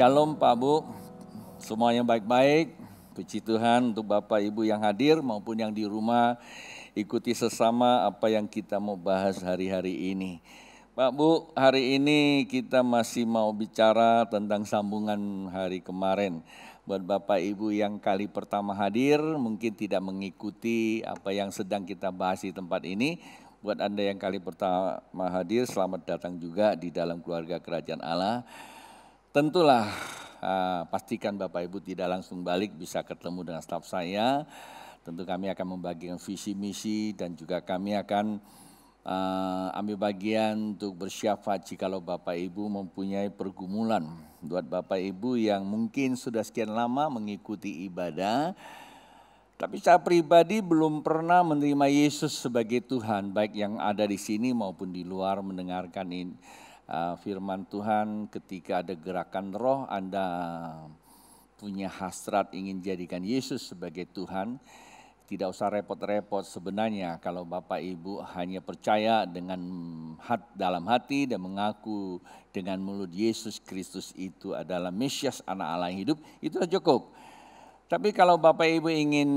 Shalom Pak Bu, semuanya baik-baik. Puji Tuhan untuk Bapak Ibu yang hadir maupun yang di rumah. Ikuti sesama apa yang kita mau bahas hari-hari ini. Pak Bu, hari ini kita masih mau bicara tentang sambungan hari kemarin. Buat Bapak Ibu yang kali pertama hadir mungkin tidak mengikuti apa yang sedang kita bahas di tempat ini. Buat Anda yang kali pertama hadir, selamat datang juga di dalam keluarga kerajaan Allah. Tentulah pastikan Bapak Ibu tidak langsung balik, bisa ketemu dengan staf saya. Tentu kami akan membagikan visi misi dan juga kami akan ambil bagian untuk bersyafaat jikalau Bapak Ibu mempunyai pergumulan. Buat Bapak Ibu yang mungkin sudah sekian lama mengikuti ibadah, tapi secara pribadi belum pernah menerima Yesus sebagai Tuhan, baik yang ada di sini maupun di luar mendengarkan ini. Firman Tuhan, ketika ada gerakan roh, Anda punya hasrat ingin jadikan Yesus sebagai Tuhan, tidak usah repot-repot sebenarnya kalau Bapak Ibu hanya percaya dengan dalam hati dan mengaku dengan mulut Yesus Kristus itu adalah Mesias anak Allah yang hidup, itu sudah cukup. Tapi kalau Bapak Ibu ingin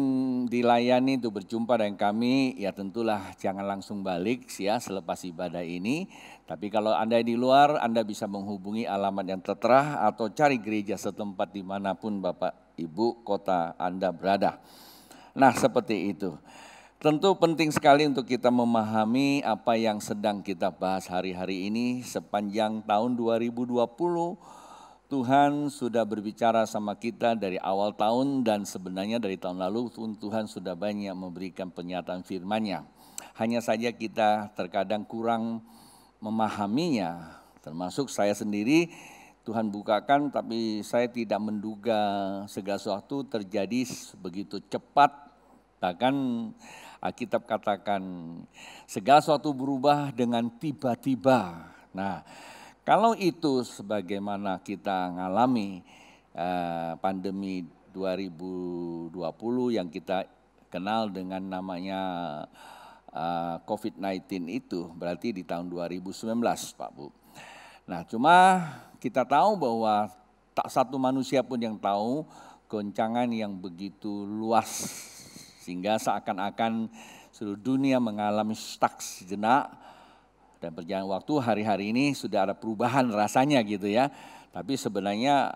dilayani untuk berjumpa dengan kami, ya tentulah jangan langsung balik ya selepas ibadah ini. Tapi kalau Anda di luar, Anda bisa menghubungi alamat yang tertera atau cari gereja setempat dimanapun Bapak Ibu kota Anda berada. Nah seperti itu. Tentu penting sekali untuk kita memahami apa yang sedang kita bahas hari-hari ini sepanjang tahun 2020. Tuhan sudah berbicara sama kita dari awal tahun dan sebenarnya dari tahun lalu Tuhan sudah banyak memberikan pernyataan firman-Nya. Hanya saja kita terkadang kurang memahaminya, termasuk saya sendiri. Tuhan bukakan tapi saya tidak menduga segala sesuatu terjadi begitu cepat. Bahkan Alkitab katakan segala sesuatu berubah dengan tiba-tiba. Nah, kalau itu sebagaimana kita ngalami pandemi 2020 yang kita kenal dengan namanya COVID-19 itu berarti di tahun 2019 Pak Bu. Nah cuma kita tahu bahwa tak satu manusia pun yang tahu goncangan yang begitu luas sehingga seakan-akan seluruh dunia mengalami stuck sejenak. Dan berjalan waktu hari-hari ini sudah ada perubahan rasanya gitu ya. Tapi sebenarnya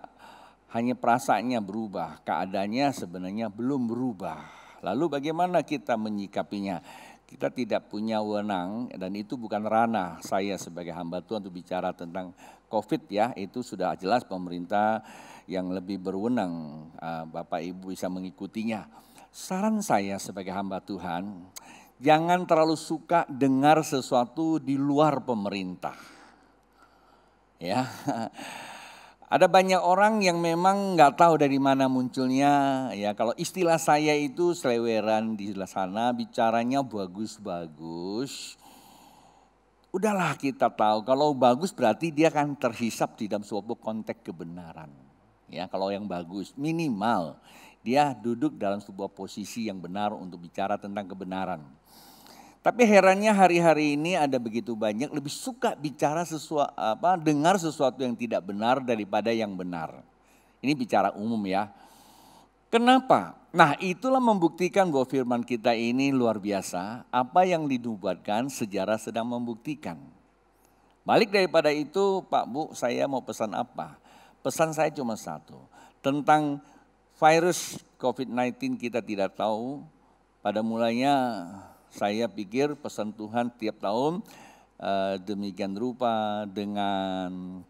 hanya perasaannya berubah, keadaannya sebenarnya belum berubah. Lalu bagaimana kita menyikapinya? Kita tidak punya wewenang dan itu bukan ranah saya sebagai hamba Tuhan untuk bicara tentang COVID ya. Itu sudah jelas pemerintah yang lebih berwenang, Bapak Ibu bisa mengikutinya. Saran saya sebagai hamba Tuhan, jangan terlalu suka dengar sesuatu di luar pemerintah. Ya, ada banyak orang yang memang nggak tahu dari mana munculnya. Ya, kalau istilah saya itu seleweran di sebelah sana, bicaranya bagus-bagus. Udahlah kita tahu, kalau bagus berarti dia akan terhisap di dalam suatu konteks kebenaran. Ya, kalau yang bagus minimal dia duduk dalam sebuah posisi yang benar untuk bicara tentang kebenaran. Tapi herannya hari-hari ini ada begitu banyak lebih suka bicara dengar sesuatu yang tidak benar daripada yang benar. Ini bicara umum ya. Kenapa? Nah itulah membuktikan bahwa firman kita ini luar biasa. Apa yang dinubuatkan sejarah sedang membuktikan. Balik daripada itu Pak Bu, saya mau pesan apa? Pesan saya cuma satu. Tentang virus COVID-19 kita tidak tahu. Pada mulanya saya pikir pesan Tuhan tiap tahun demikian rupa dengan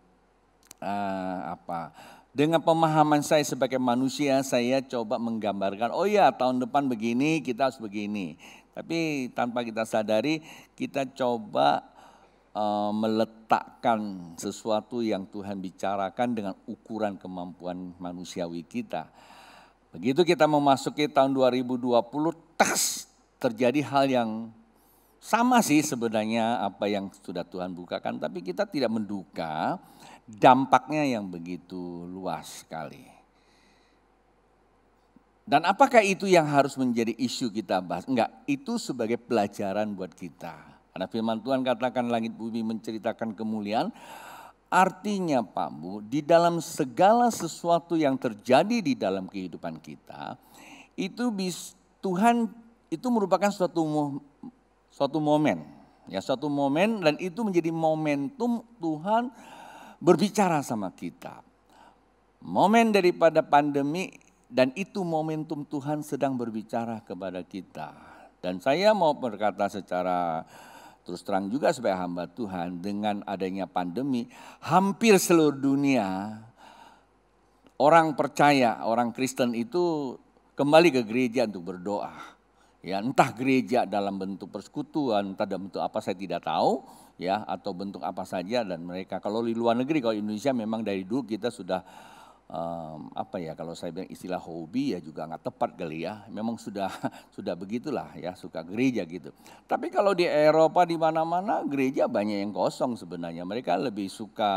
dengan pemahaman saya sebagai manusia saya coba menggambarkan oh ya tahun depan begini kita harus begini. Tapi tanpa kita sadari kita coba meletakkan sesuatu yang Tuhan bicarakan dengan ukuran kemampuan manusiawi kita. Begitu kita memasuki tahun 2020 terjadi hal yang sama sih sebenarnya apa yang sudah Tuhan bukakan. Tapi kita tidak menduga dampaknya yang begitu luas sekali. Dan apakah itu yang harus menjadi isu kita bahas? Enggak, itu sebagai pelajaran buat kita. Karena firman Tuhan katakan langit bumi menceritakan kemuliaan. Artinya Pak Bu, di dalam segala sesuatu yang terjadi di dalam kehidupan kita, Tuhan itu merupakan suatu momen, ya suatu momen, dan itu menjadi momentum Tuhan berbicara sama kita. Momen daripada pandemi, dan itu momentum Tuhan sedang berbicara kepada kita. Dan saya mau berkata secara terus terang juga sebagai hamba Tuhan, dengan adanya pandemi, hampir seluruh dunia orang percaya, orang Kristen itu kembali ke gereja untuk berdoa. Ya, entah gereja dalam bentuk persekutuan, entah dalam bentuk apa saya tidak tahu, ya, atau bentuk apa saja. Dan mereka kalau di luar negeri, kalau Indonesia memang dari dulu kita sudah kalau saya bilang istilah hobi ya juga nggak tepat kali ya. Memang sudah begitulah ya, suka gereja gitu. Tapi kalau di Eropa di mana-mana gereja banyak yang kosong sebenarnya. Mereka lebih suka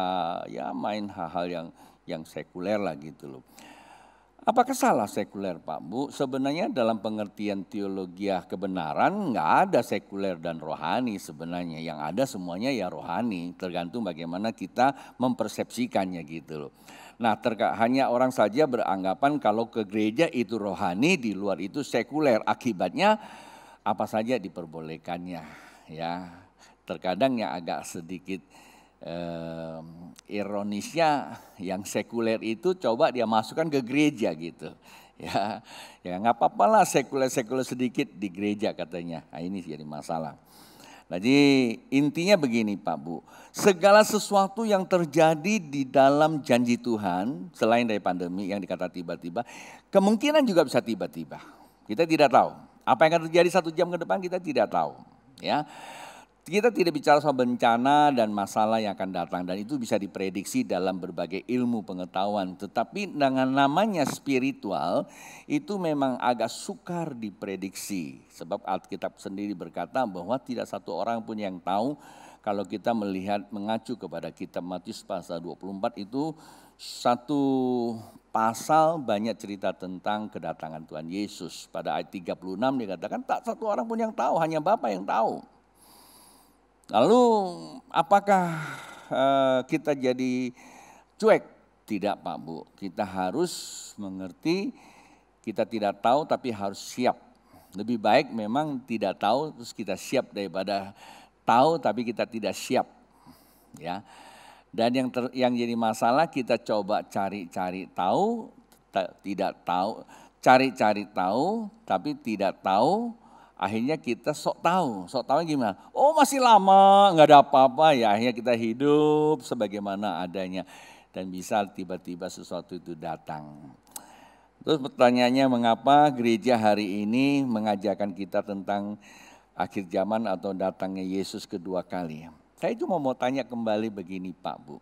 ya main hal-hal yang sekuler lah gitu loh. Apakah salah sekuler Pak Bu? Sebenarnya dalam pengertian teologi kebenaran nggak ada sekuler dan rohani sebenarnya. Yang ada semuanya ya rohani, tergantung bagaimana kita mempersepsikannya gitu loh. Nah, hanya orang saja beranggapan kalau ke gereja itu rohani, di luar itu sekuler. Akibatnya apa saja diperbolehkannya, ya. Terkadang yang agak sedikit ironisnya, yang sekuler itu coba dia masukkan ke gereja gitu. Ya nggak apa-apa lah sekuler sedikit di gereja katanya. Nah, ini jadi masalah. Jadi intinya begini Pak Bu, segala sesuatu yang terjadi di dalam janji Tuhan selain dari pandemi yang dikata tiba-tiba, kemungkinan juga bisa tiba-tiba. Kita tidak tahu. Apa yang akan terjadi 1 jam ke depan kita tidak tahu. Ya, kita tidak bicara soal bencana dan masalah yang akan datang, dan itu bisa diprediksi dalam berbagai ilmu pengetahuan. Tetapi dengan namanya spiritual itu memang agak sukar diprediksi. Sebab Alkitab sendiri berkata bahwa tidak satu orang pun yang tahu. Kalau kita melihat mengacu kepada kitab Matius pasal 24 itu satu pasal banyak cerita tentang kedatangan Tuhan Yesus. Pada ayat 36 dikatakan tak satu orang pun yang tahu, hanya Bapa yang tahu. Lalu apakah kita jadi cuek? Tidak Pak Bu, kita harus mengerti kita tidak tahu tapi harus siap. Lebih baik memang tidak tahu terus kita siap daripada tahu tapi kita tidak siap. Ya. Dan yang jadi masalah kita coba cari-cari tahu, tidak tahu, cari-cari tahu tapi tidak tahu. Akhirnya kita sok tahu gimana? Oh masih lama, nggak ada apa-apa ya. Akhirnya kita hidup sebagaimana adanya dan bisa tiba-tiba sesuatu itu datang. Terus pertanyaannya, mengapa gereja hari ini mengajarkan kita tentang akhir zaman atau datangnya Yesus kedua kali? Saya cuma mau tanya kembali begini Pak Bu,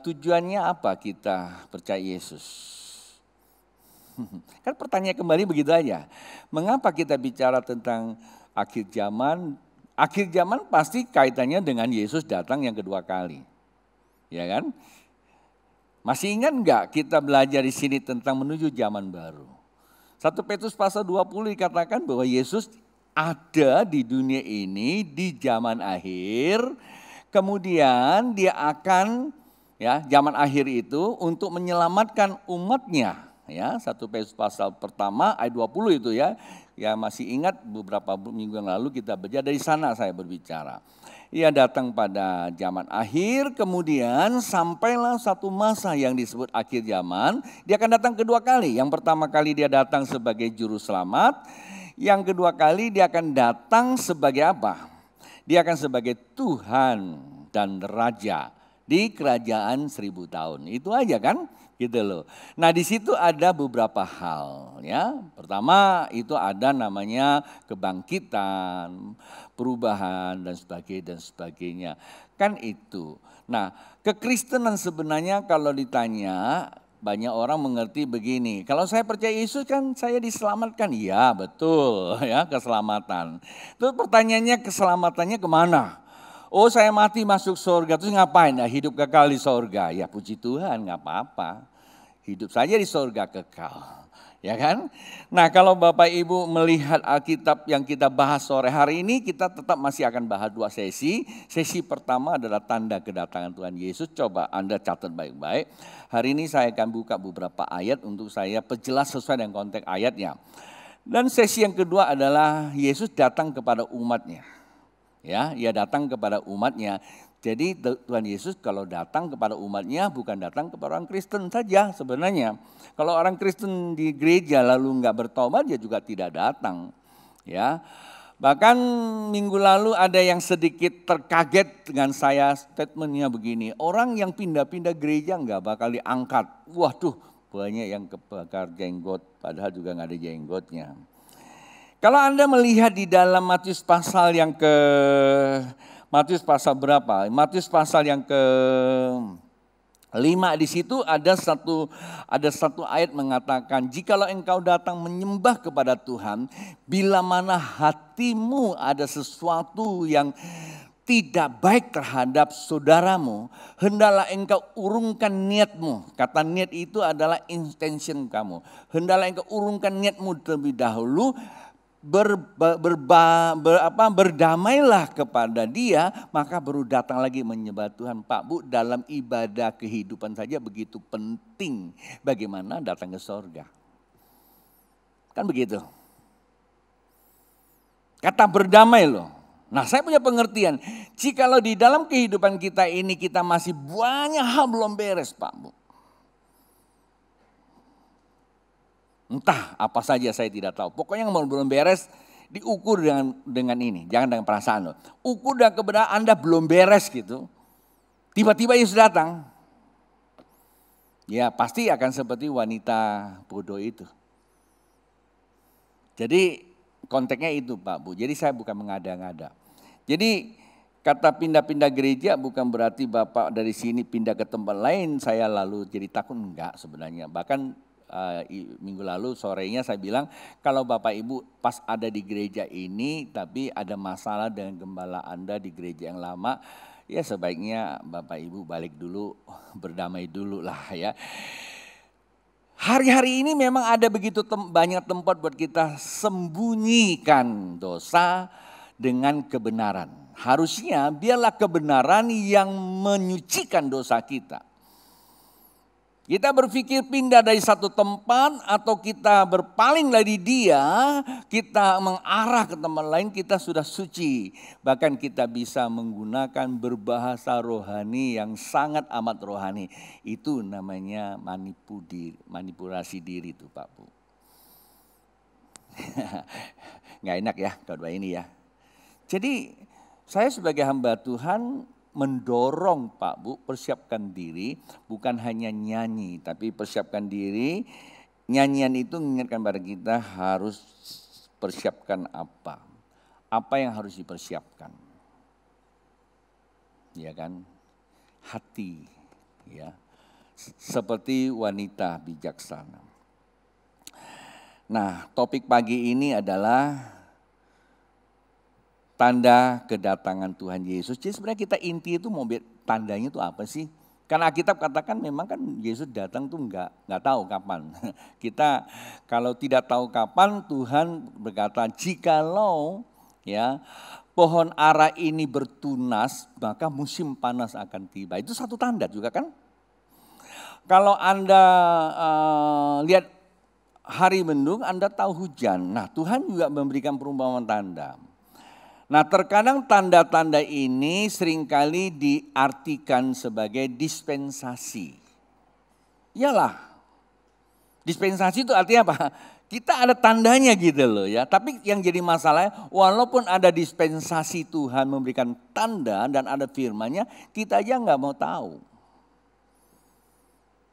tujuannya apa kita percaya Yesus? Kan pertanyaan kembali begitu aja. Mengapa kita bicara tentang akhir zaman? Akhir zaman pasti kaitannya dengan Yesus datang yang kedua kali. Ya kan? Masih ingat enggak kita belajar di sini tentang menuju zaman baru? 1 Petrus pasal 20 dikatakan bahwa Yesus ada di dunia ini di zaman akhir. Kemudian dia akan zaman akhir itu untuk menyelamatkan umatnya. Ya, 1 Petrus pasal pertama ayat 20 itu ya. Ya masih ingat beberapa minggu yang lalu kita belajar dari sana saya berbicara. Ia datang pada zaman akhir, kemudian sampailah satu masa yang disebut akhir zaman. Dia akan datang kedua kali. Yang pertama kali dia datang sebagai juru selamat. Yang kedua kali dia akan datang sebagai apa? Dia akan sebagai Tuhan dan Raja di kerajaan 1000 tahun. Itu aja kan? Gitu loh. Nah di situ ada beberapa hal ya. Pertama itu ada namanya kebangkitan, perubahan dan sebagainya. Kan itu. Nah kekristenan sebenarnya kalau ditanya banyak orang mengerti begini. Kalau saya percaya Yesus kan saya diselamatkan. Iya betul ya, keselamatan. Terus pertanyaannya keselamatannya kemana? Oh saya mati masuk surga terus ngapain? Nah, hidup kekal di surga. Ya puji Tuhan nggak apa-apa. hidup saja di surga kekal. Ya kan? Nah, kalau Bapak Ibu melihat Alkitab yang kita bahas sore hari ini, kita tetap masih akan bahas 2 sesi. Sesi pertama adalah tanda kedatangan Tuhan Yesus. Coba Anda catat baik-baik. Hari ini saya akan buka beberapa ayat untuk saya perjelas sesuai dengan konteks ayatnya. Dan sesi yang kedua adalah Yesus datang kepada umatnya. Ya, ia datang kepada umatnya. Jadi Tuhan Yesus kalau datang kepada umatnya bukan datang kepada orang Kristen saja sebenarnya. Kalau orang Kristen di gereja lalu nggak bertobat, dia juga tidak datang. Ya, bahkan minggu lalu ada yang sedikit terkaget dengan saya, statementnya begini, orang yang pindah-pindah gereja nggak bakal diangkat. Waduh, banyak yang kebakar jenggot, padahal juga nggak ada jenggotnya. Kalau Anda melihat di dalam Matius pasal yang Matius pasal berapa? Matius pasal yang ke-5 di situ ada satu ayat mengatakan, jikalau engkau datang menyembah kepada Tuhan, bila mana hatimu ada sesuatu yang tidak baik terhadap saudaramu, hendaklah engkau urungkan niatmu. Kata niat itu adalah intention kamu. Hendaklah engkau urungkan niatmu terlebih dahulu. Berdamailah kepada dia, maka baru datang lagi menyembah Tuhan. Pak Bu, dalam ibadah kehidupan saja begitu penting, bagaimana datang ke sorga? Kan begitu. Kata berdamai loh. Nah, saya punya pengertian, jikalau di dalam kehidupan kita ini kita masih banyak hal belum beres Pak Bu. Entah apa saja saya tidak tahu. Pokoknya yang belum beres diukur dengan ini. Jangan dengan perasaan loh. Ukur dengan kebenaran Anda belum beres gitu. Tiba-tiba Yesus datang. Ya pasti akan seperti wanita bodoh itu. Jadi konteksnya itu Pak Bu. Jadi saya bukan mengada-ngada. Jadi kata pindah-pindah gereja bukan berarti Bapak dari sini pindah ke tempat lain saya lalu jadi takut. Enggak sebenarnya. Bahkan minggu lalu sorenya saya bilang kalau Bapak Ibu pas ada di gereja ini tapi ada masalah dengan gembala Anda di gereja yang lama, ya sebaiknya Bapak Ibu balik dulu, berdamai dulu lah ya. Hari-hari ini memang ada begitu banyak tempat buat kita sembunyikan dosa dengan kebenaran. Harusnya biarlah kebenaran yang menyucikan dosa kita. Kita berpikir pindah dari satu tempat atau kita berpaling dari dia, kita mengarah ke tempat lain, kita sudah suci. Bahkan kita bisa menggunakan berbahasa rohani yang sangat amat rohani. Itu namanya manipulasi diri itu Pak Bu. Nggak enak ya kalau ini ya. Jadi saya sebagai hamba Tuhan mendorong Pak Bu, persiapkan diri, bukan hanya nyanyi, tapi persiapkan diri. Nyanyian itu mengingatkan pada kita harus persiapkan apa yang harus dipersiapkan, ya kan? Hati, ya, seperti wanita bijaksana. Nah, topik pagi ini adalah tanda kedatangan Tuhan Yesus. Jadi sebenarnya kita inti itu mau tandanya itu apa sih? Karena Alkitab katakan memang kan Yesus datang tuh nggak tahu kapan. Kita kalau tidak tahu kapan, Tuhan berkata jikalau ya pohon ara ini bertunas maka musim panas akan tiba. Itu satu tanda juga kan? Kalau Anda lihat hari mendung, Anda tahu hujan. Nah, Tuhan juga memberikan perumpamaan tanda. Nah, terkadang tanda-tanda ini seringkali diartikan sebagai dispensasi. Iyalah, dispensasi itu artinya apa? Kita ada tandanya gitu loh ya. Tapi yang jadi masalahnya, walaupun ada dispensasi Tuhan memberikan tanda dan ada firman-Nya, kita aja nggak mau tahu.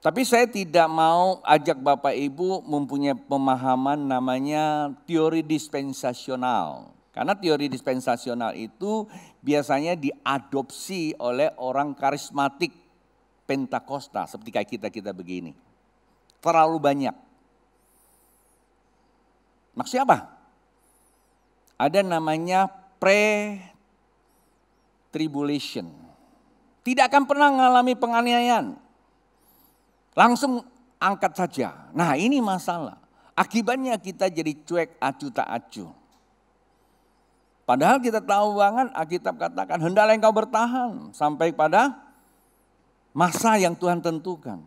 Tapi saya tidak mau ajak Bapak Ibu mempunyai pemahaman namanya teori dispensasional. Karena teori dispensasional itu biasanya diadopsi oleh orang karismatik Pentakosta seperti kayak kita begini. Terlalu banyak. Maksudnya apa? Ada namanya pre-tribulation. Tidak akan pernah mengalami penganiayaan. Langsung angkat saja. Nah ini masalah. Akibatnya kita jadi cuek acuh tak acuh. Padahal kita tahu banget Alkitab katakan hendaklah engkau bertahan sampai pada masa yang Tuhan tentukan.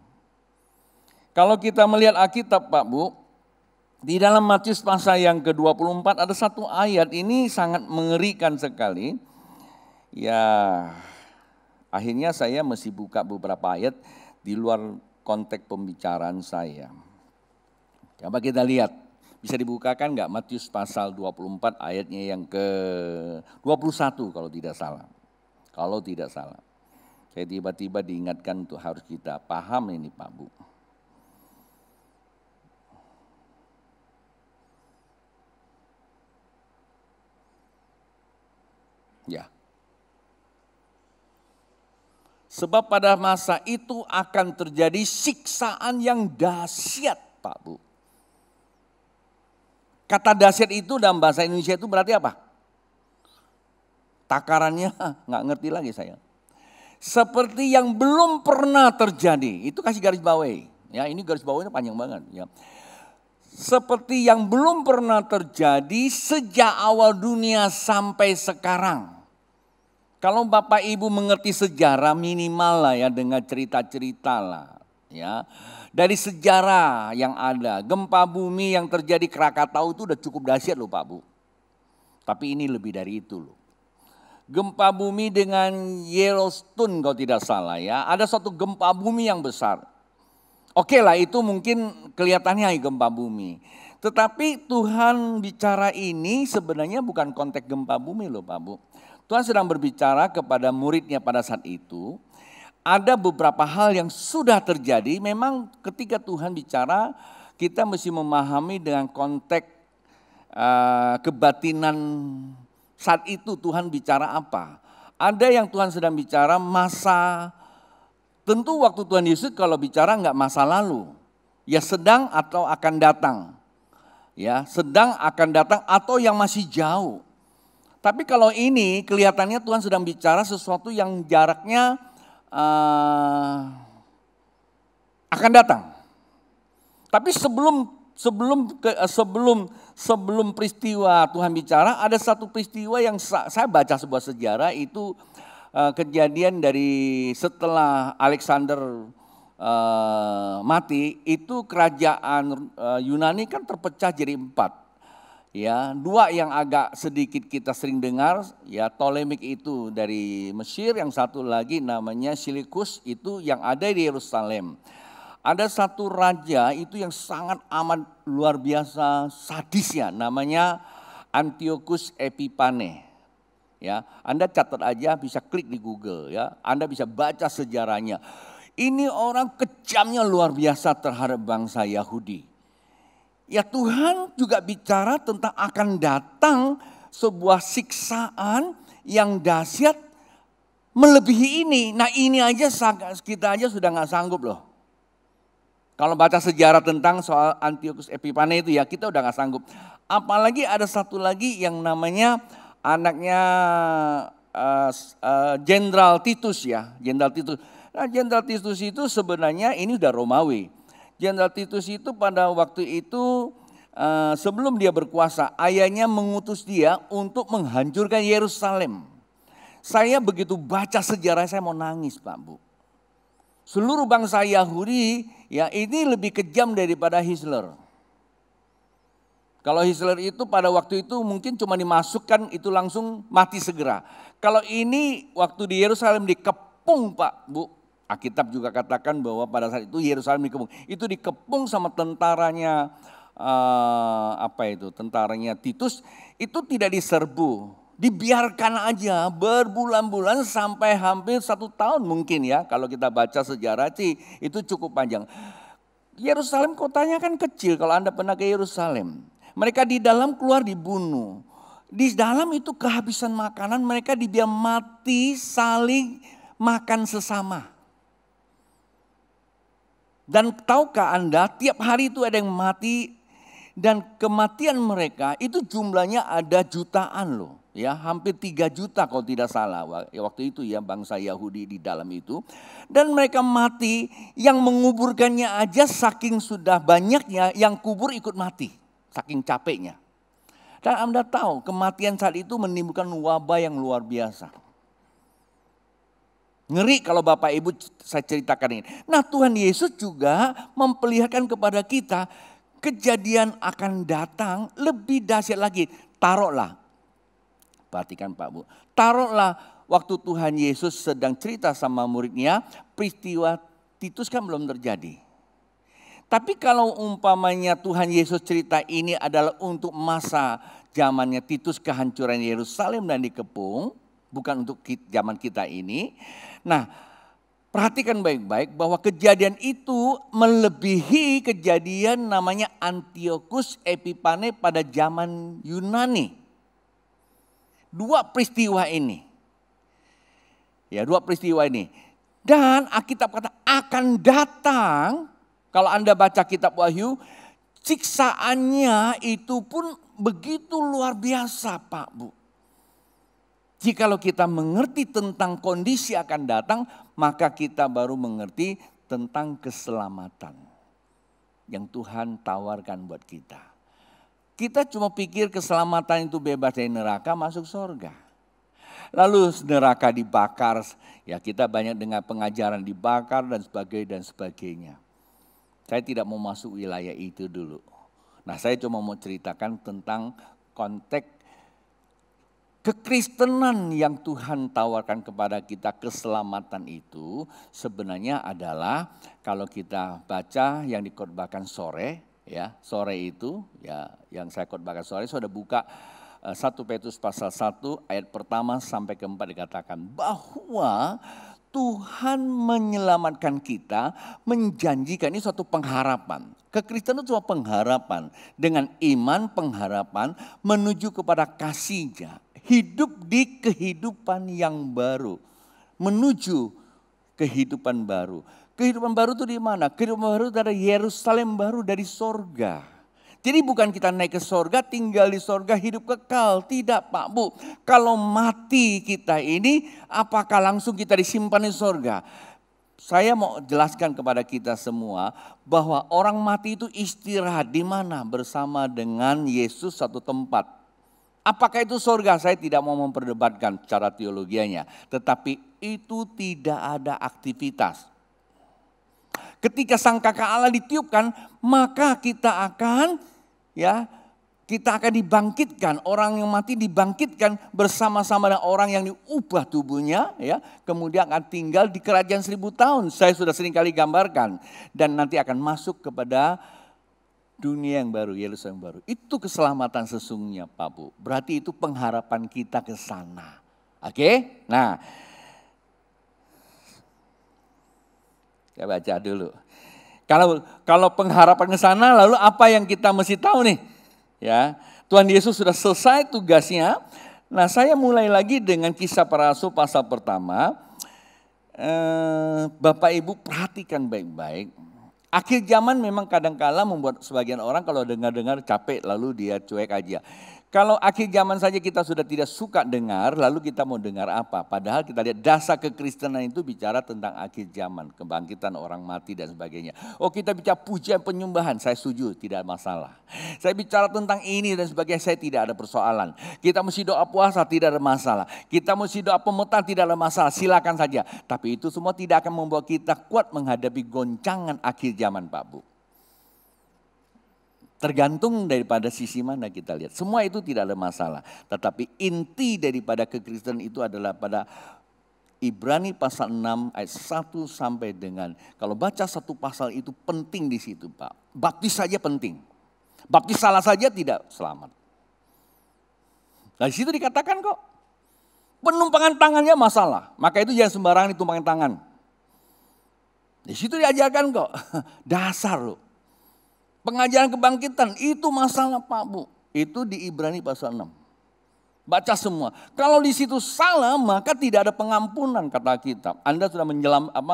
Kalau kita melihat Alkitab Pak Bu, di dalam Matius pasal yang ke-24 ada satu ayat ini sangat mengerikan sekali. Ya akhirnya saya mesti buka beberapa ayat di luar konteks pembicaraan saya. Coba kita lihat. Bisa dibukakan enggak Matius pasal 24 ayatnya yang ke-21 kalau tidak salah. Kalau tidak salah. Saya tiba-tiba diingatkan untuk harus kita paham ini Pak Bu. Ya. Sebab pada masa itu akan terjadi siksaan yang dahsyat Pak Bu. Kata dahsyat itu dalam bahasa Indonesia itu berarti apa? Takarannya nggak ngerti lagi saya. Seperti yang belum pernah terjadi. Itu kasih garis bawahi. Ya, ini garis bawahnya panjang banget. Ya. Seperti yang belum pernah terjadi sejak awal dunia sampai sekarang. Kalau Bapak Ibu mengerti sejarah minimal lah ya dengan cerita-cerita lah. Ya. Dari sejarah yang ada, gempa bumi yang terjadi Krakatau itu udah cukup dahsyat loh Pak Bu. Tapi ini lebih dari itu loh. Gempa bumi dengan Yellowstone kalau tidak salah ya. Ada suatu gempa bumi yang besar. Oke lah itu mungkin kelihatannya gempa bumi. Tetapi Tuhan bicara ini sebenarnya bukan konteks gempa bumi loh Pak Bu. Tuhan sedang berbicara kepada muridnya pada saat itu. Ada beberapa hal yang sudah terjadi, memang ketika Tuhan bicara kita mesti memahami dengan konteks kebatinan saat itu Tuhan bicara apa. Ada yang Tuhan sedang bicara masa, tentu waktu Tuhan Yesus kalau bicara enggak masa lalu, ya sedang atau akan datang. Ya, sedang akan datang atau yang masih jauh. Tapi kalau ini kelihatannya Tuhan sedang bicara sesuatu yang jaraknya akan datang. Tapi sebelum peristiwa Tuhan bicara, ada satu peristiwa yang saya baca sebuah sejarah itu kejadian dari setelah Alexander mati, itu kerajaan Yunani kan terpecah jadi 4. Ya, 2 yang agak sedikit kita sering dengar, ya Ptolemik itu dari Mesir, yang satu lagi namanya Seleucus itu yang ada di Yerusalem. Ada satu raja itu yang sangat amat luar biasa sadisnya, namanya Antiochus Epiphanes. Ya, Anda catat aja, bisa klik di Google ya, Anda bisa baca sejarahnya. Ini orang kejamnya luar biasa terhadap bangsa Yahudi. Ya Tuhan juga bicara tentang akan datang sebuah siksaan yang dahsyat melebihi ini. Nah ini aja kita aja sudah gak sanggup loh. Kalau baca sejarah tentang soal Antiochus Epiphanes itu ya kita udah gak sanggup. Apalagi ada satu lagi yang namanya anaknya Jenderal Titus ya. Jenderal Titus. Nah Jenderal Titus itu sebenarnya ini udah Romawi. Jenderal Titus itu pada waktu itu sebelum dia berkuasa, ayahnya mengutus dia untuk menghancurkan Yerusalem. Saya begitu baca sejarah saya mau nangis Pak Bu. Seluruh bangsa Yahudi ya ini lebih kejam daripada Hitler. Kalau Hitler itu pada waktu itu mungkin cuma dimasukkan itu langsung mati segera. Kalau ini waktu di Yerusalem dikepung Pak Bu. Alkitab juga katakan bahwa pada saat itu Yerusalem dikepung. Itu dikepung sama tentaranya tentaranya Titus itu tidak diserbu. Dibiarkan aja berbulan-bulan sampai hampir 1 tahun mungkin ya. Kalau kita baca sejarah sih itu cukup panjang. Yerusalem kotanya kan kecil kalau Anda pernah ke Yerusalem. Mereka di dalam keluar dibunuh. Di dalam itu kehabisan makanan, mereka dibiarkan mati saling makan sesama. Dan tahukah Anda tiap hari itu ada yang mati Dan kematian mereka itu jumlahnya ada jutaan loh. Ya, hampir 3 juta kalau tidak salah waktu itu ya, bangsa Yahudi di dalam itu. Dan mereka mati, yang menguburkannya aja saking sudah banyaknya, yang kubur ikut mati. Saking capeknya. Dan Anda tahu kematian saat itu menimbulkan wabah yang luar biasa. Ngeri kalau Bapak Ibu saya ceritakan ini. Nah, Tuhan Yesus juga memperlihatkan kepada kita kejadian akan datang lebih dahsyat lagi. Taruhlah, perhatikan Pak Bu, taruhlah waktu Tuhan Yesus sedang cerita sama muridnya, peristiwa Titus kan belum terjadi. Tapi kalau umpamanya Tuhan Yesus cerita ini adalah untuk masa zamannya Titus, kehancuran Yerusalem dan dikepung, bukan untuk zaman kita ini. Nah, perhatikan baik-baik bahwa kejadian itu melebihi kejadian namanya Antiochus Epiphanes pada zaman Yunani. Dua peristiwa ini. Ya, dua peristiwa ini. Dan Alkitab kata akan datang, kalau Anda baca kitab Wahyu, siksaannya itu pun begitu luar biasa Pak Bu. Jikalau kita mengerti tentang kondisi akan datang, maka kita baru mengerti tentang keselamatan yang Tuhan tawarkan buat kita. Kita cuma pikir keselamatan itu bebas dari neraka masuk surga. Lalu neraka dibakar, ya kita banyak dengar pengajaran dibakar dan sebagainya. Saya tidak mau masuk wilayah itu dulu. Nah, saya cuma mau ceritakan tentang konteks kekristenan yang Tuhan tawarkan kepada kita. Keselamatan itu sebenarnya adalah kalau kita baca yang dikhotbahkan sore, ya sore itu ya yang saya khotbahkan sore, saya sudah buka 1 Petrus pasal 1 ayat pertama sampai keempat dikatakan bahwa Tuhan menyelamatkan kita, menjanjikan, ini suatu pengharapan. Kekristenan itu cuma pengharapan. Dengan iman pengharapan menuju kepada kasih-Nya. Hidup di kehidupan yang baru. Menuju kehidupan baru. Kehidupan baru itu di mana? Kehidupan baru dari Yerusalem baru, dari sorga. Jadi bukan kita naik ke sorga, tinggal di sorga, hidup kekal. Tidak Pak Bu. Kalau mati kita ini, apakah langsung kita disimpan di sorga? Saya mau jelaskan kepada kita semua bahwa orang mati itu istirahat di mana? Bersama dengan Yesus satu tempat. Apakah itu sorga? Saya tidak mau memperdebatkan secara teologianya. Tetapi itu tidak ada aktivitas. Ketika sangkakala Allah ditiupkan, maka kita akan dibangkitkan. Orang yang mati dibangkitkan bersama-sama dengan orang yang diubah tubuhnya, ya. Kemudian akan tinggal di kerajaan 1000 tahun. Saya sudah sering kali gambarkan. Dan nanti akan masuk kepada dunia yang baru, Yerusalem baru. Itu keselamatan sesungguhnya Pak Bu. Berarti itu pengharapan kita ke sana. Oke? Nah, saya baca dulu. Kalau pengharapan ke sana, lalu apa yang kita mesti tahu nih? Ya, Tuhan Yesus sudah selesai tugasnya. Nah, saya mulai lagi dengan Kisah Para Rasul pasal pertama. Bapak Ibu perhatikan baik-baik. Akhir zaman memang kadang-kala membuat sebagian orang kalau dengar-dengar capek lalu dia cuek aja. Kalau akhir zaman saja kita sudah tidak suka dengar, lalu kita mau dengar apa? Padahal kita lihat dasar kekristenan itu bicara tentang akhir zaman, kebangkitan orang mati dan sebagainya. Oh, kita bicara pujian penyembahan, saya setuju, tidak ada masalah. Saya bicara tentang ini dan sebagainya, saya tidak ada persoalan. Kita mesti doa puasa, tidak ada masalah. Kita mesti doa pemetaan, tidak ada masalah, silakan saja. Tapi itu semua tidak akan membawa kita kuat menghadapi goncangan akhir zaman Pak Bu. Tergantung daripada sisi mana kita lihat. Semua itu tidak ada masalah. Tetapi inti daripada kekristenan itu adalah pada Ibrani pasal 6 ayat 1 sampai dengan. Kalau baca satu pasal itu penting di situ Pak. Baptis saja penting. Baptis salah saja tidak selamat. Nah, di situ dikatakan kok. Penumpangan tangannya masalah. Maka itu jangan sembarangan ditumpangkan tangan. Di situ diajarkan kok. Dasar loh. Pengajaran kebangkitan itu masalah Pak Bu. Itu di Ibrani pasal 6. Baca semua. Kalau di situ salah maka tidak ada pengampunan kata kitab. Anda sudah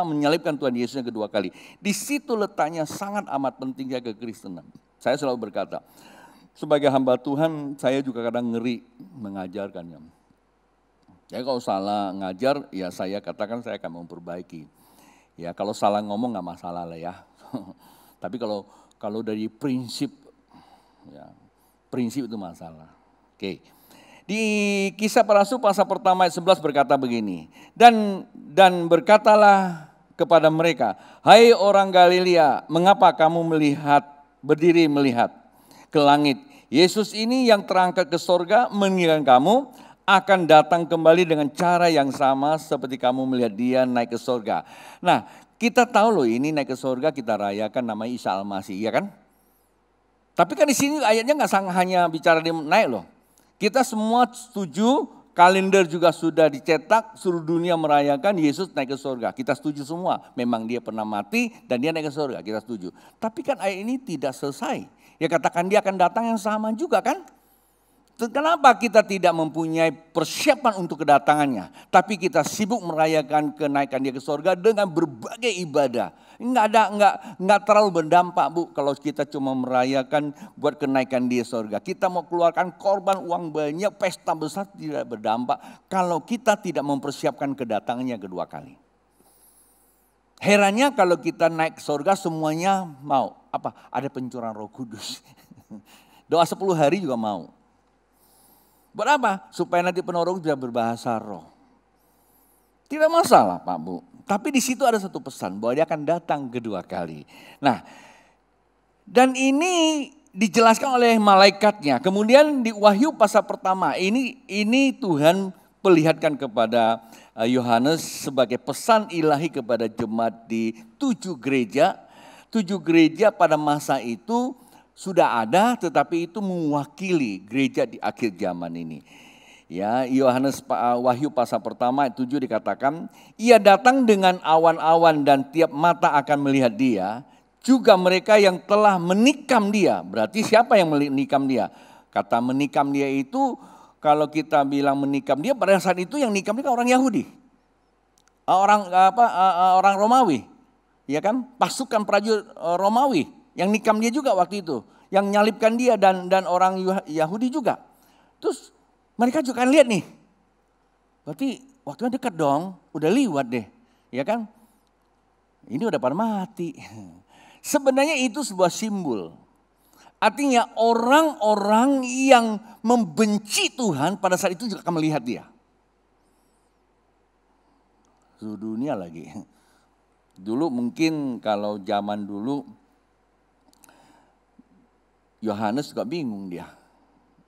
menyelipkan Tuhan Yesus yang kedua kali. Di situ letaknya sangat amat pentingnya kekristenan. Saya selalu berkata, sebagai hamba Tuhan saya juga kadang ngeri mengajarkannya. Ya kalau salah ngajar, ya saya katakan saya akan memperbaiki. Ya kalau salah ngomong nggak masalah lah ya. Tapi kalau dari prinsip, ya prinsip itu masalah. Oke. Di Kisah Para Rasul pasal pertama ayat 11 berkata begini. Dan berkatalah kepada mereka, hai orang Galilea, mengapa kamu berdiri melihat ke langit? Yesus ini yang terangkat ke sorga mengingatkan kamu akan datang kembali dengan cara yang sama seperti kamu melihat dia naik ke sorga. Nah, kita tahu loh ini naik ke sorga kita rayakan namanya Isa Al-Masih, iya kan? Tapi kan di sini ayatnya nggak hanya bicara dia naik loh. Kita semua setuju, kalender juga sudah dicetak, seluruh dunia merayakan Yesus naik ke sorga. Kita setuju semua, memang dia pernah mati dan dia naik ke sorga, kita setuju. Tapi kan ayat ini tidak selesai. Ya katakan dia akan datang yang sama juga kan? Kenapa kita tidak mempunyai persiapan untuk kedatangannya? Tapi kita sibuk merayakan kenaikan dia ke sorga dengan berbagai ibadah. Enggak terlalu berdampak Bu kalau kita cuma merayakan buat kenaikan dia sorga. Kita mau keluarkan korban uang banyak, pesta besar tidak berdampak kalau kita tidak mempersiapkan kedatangannya kedua kali. Herannya kalau kita naik ke sorga semuanya mau. Apa? Ada pencurahan Roh Kudus. Doa 10 hari juga mau. Buat apa? Supaya nanti penolong bisa berbahasa roh. Tidak masalah Pak Bu. Tapi di situ ada satu pesan bahwa dia akan datang kedua kali. Nah, dan ini dijelaskan oleh malaikatnya. Kemudian di Wahyu pasal pertama ini Tuhan perlihatkan kepada Yohanes sebagai pesan ilahi kepada jemaat di 7 gereja. 7 gereja pada masa itu sudah ada tetapi itu mewakili gereja di akhir zaman ini. Ya, Wahyu pasal pertama ayat 7 dikatakan, ia datang dengan awan-awan dan tiap mata akan melihat dia, juga mereka yang telah menikam dia. Berarti siapa yang menikam dia? Kata menikam dia itu kalau kita bilang menikam dia pada saat itu yang nikam dia kan orang Yahudi. Orang Romawi. Ya kan? Pasukan prajurit Romawi yang nikam dia juga waktu itu, yang nyalibkan dia dan orang Yahudi juga. Terus mereka juga kan lihat nih, berarti waktunya dekat dong, udah liwat deh, ya kan? Ini udah pada mati. Sebenarnya itu sebuah simbol. Artinya orang-orang yang membenci Tuhan pada saat itu juga akan melihat dia. Seluruh dunia lagi. Dulu mungkin kalau zaman dulu Yohanes juga bingung dia.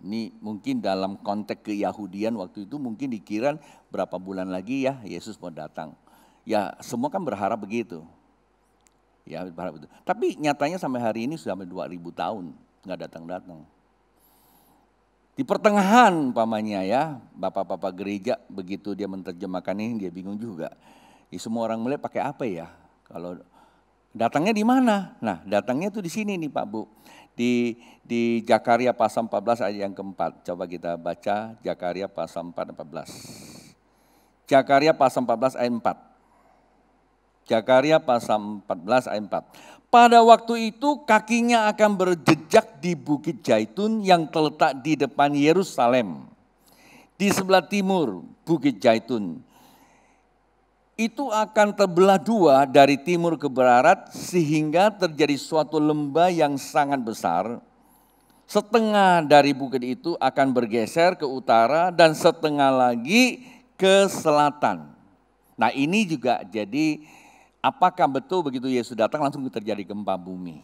Ini mungkin dalam konteks keyahudian waktu itu mungkin dikira berapa bulan lagi ya Yesus mau datang. Ya semua kan berharap begitu. Ya berharap itu. Tapi nyatanya sampai hari ini sudah 2000 tahun nggak datang-datang. Di pertengahan pamannya ya bapak-bapak gereja begitu dia menerjemahkan ini dia bingung juga. Semua orang melihat pakai apa ya? Kalau datangnya di mana? Nah, datangnya itu di sini nih Pak Bu. Di Zakaria pasal 14 ayat yang keempat. Coba kita baca Zakaria pasal 14. Zakaria pasal 14 ayat 4. Zakaria pasal 14 ayat 4. Pada waktu itu kakinya akan berjejak di Bukit Zaitun yang terletak di depan Yerusalem. Di sebelah timur Bukit Zaitun. Itu akan terbelah dua dari timur ke barat sehingga terjadi suatu lembah yang sangat besar. Setengah dari bukit itu akan bergeser ke utara dan setengah lagi ke selatan. Nah ini juga jadi apakah betul begitu Yesus datang langsung terjadi gempa bumi.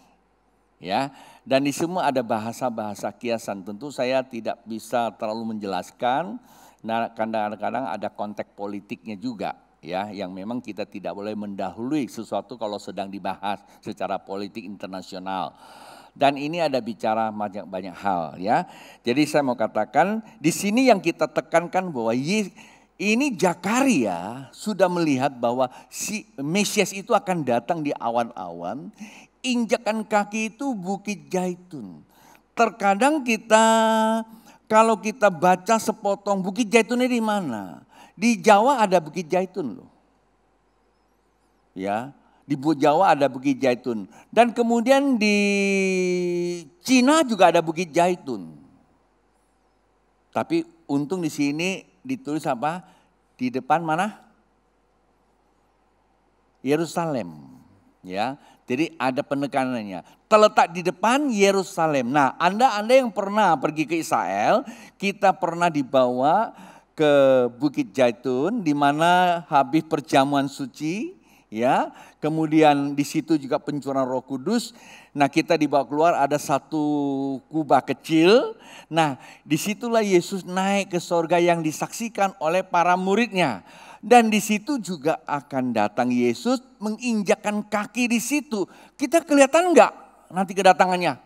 Ya, dan di semua ada bahasa-bahasa kiasan. Tentu saya tidak bisa terlalu menjelaskan. Nah, kadang-kadang ada konteks politiknya juga. Ya, yang memang kita tidak boleh mendahului sesuatu kalau sedang dibahas secara politik internasional. Dan ini ada bicara banyak hal ya. Jadi saya mau katakan di sini yang kita tekankan bahwa ini Zakaria sudah melihat bahwa si Mesias itu akan datang di awan-awan, injakan kaki itu Bukit Zaitun. Terkadang kalau kita baca sepotong Bukit Zaitun ini di mana? Di Jawa ada Bukit Zaitun loh. Ya, Di Jawa ada Bukit Jaitun. Dan kemudian di Cina juga ada Bukit Jaitun. Tapi untung di sini ditulis apa? Di depan mana? Yerusalem. Ya. Jadi ada penekanannya. Terletak di depan Yerusalem. Nah, Anda yang pernah pergi ke Israel, kita pernah dibawa ke Bukit Jaitun di mana habis perjamuan suci, ya. Kemudian di situ juga pencurahan Roh Kudus. Nah, kita dibawa keluar ada satu kubah kecil. Nah, disitulah Yesus naik ke sorga yang disaksikan oleh para muridnya. Dan di situ juga akan datang Yesus menginjakkan kaki di situ. Kita kelihatan enggak nanti kedatangannya?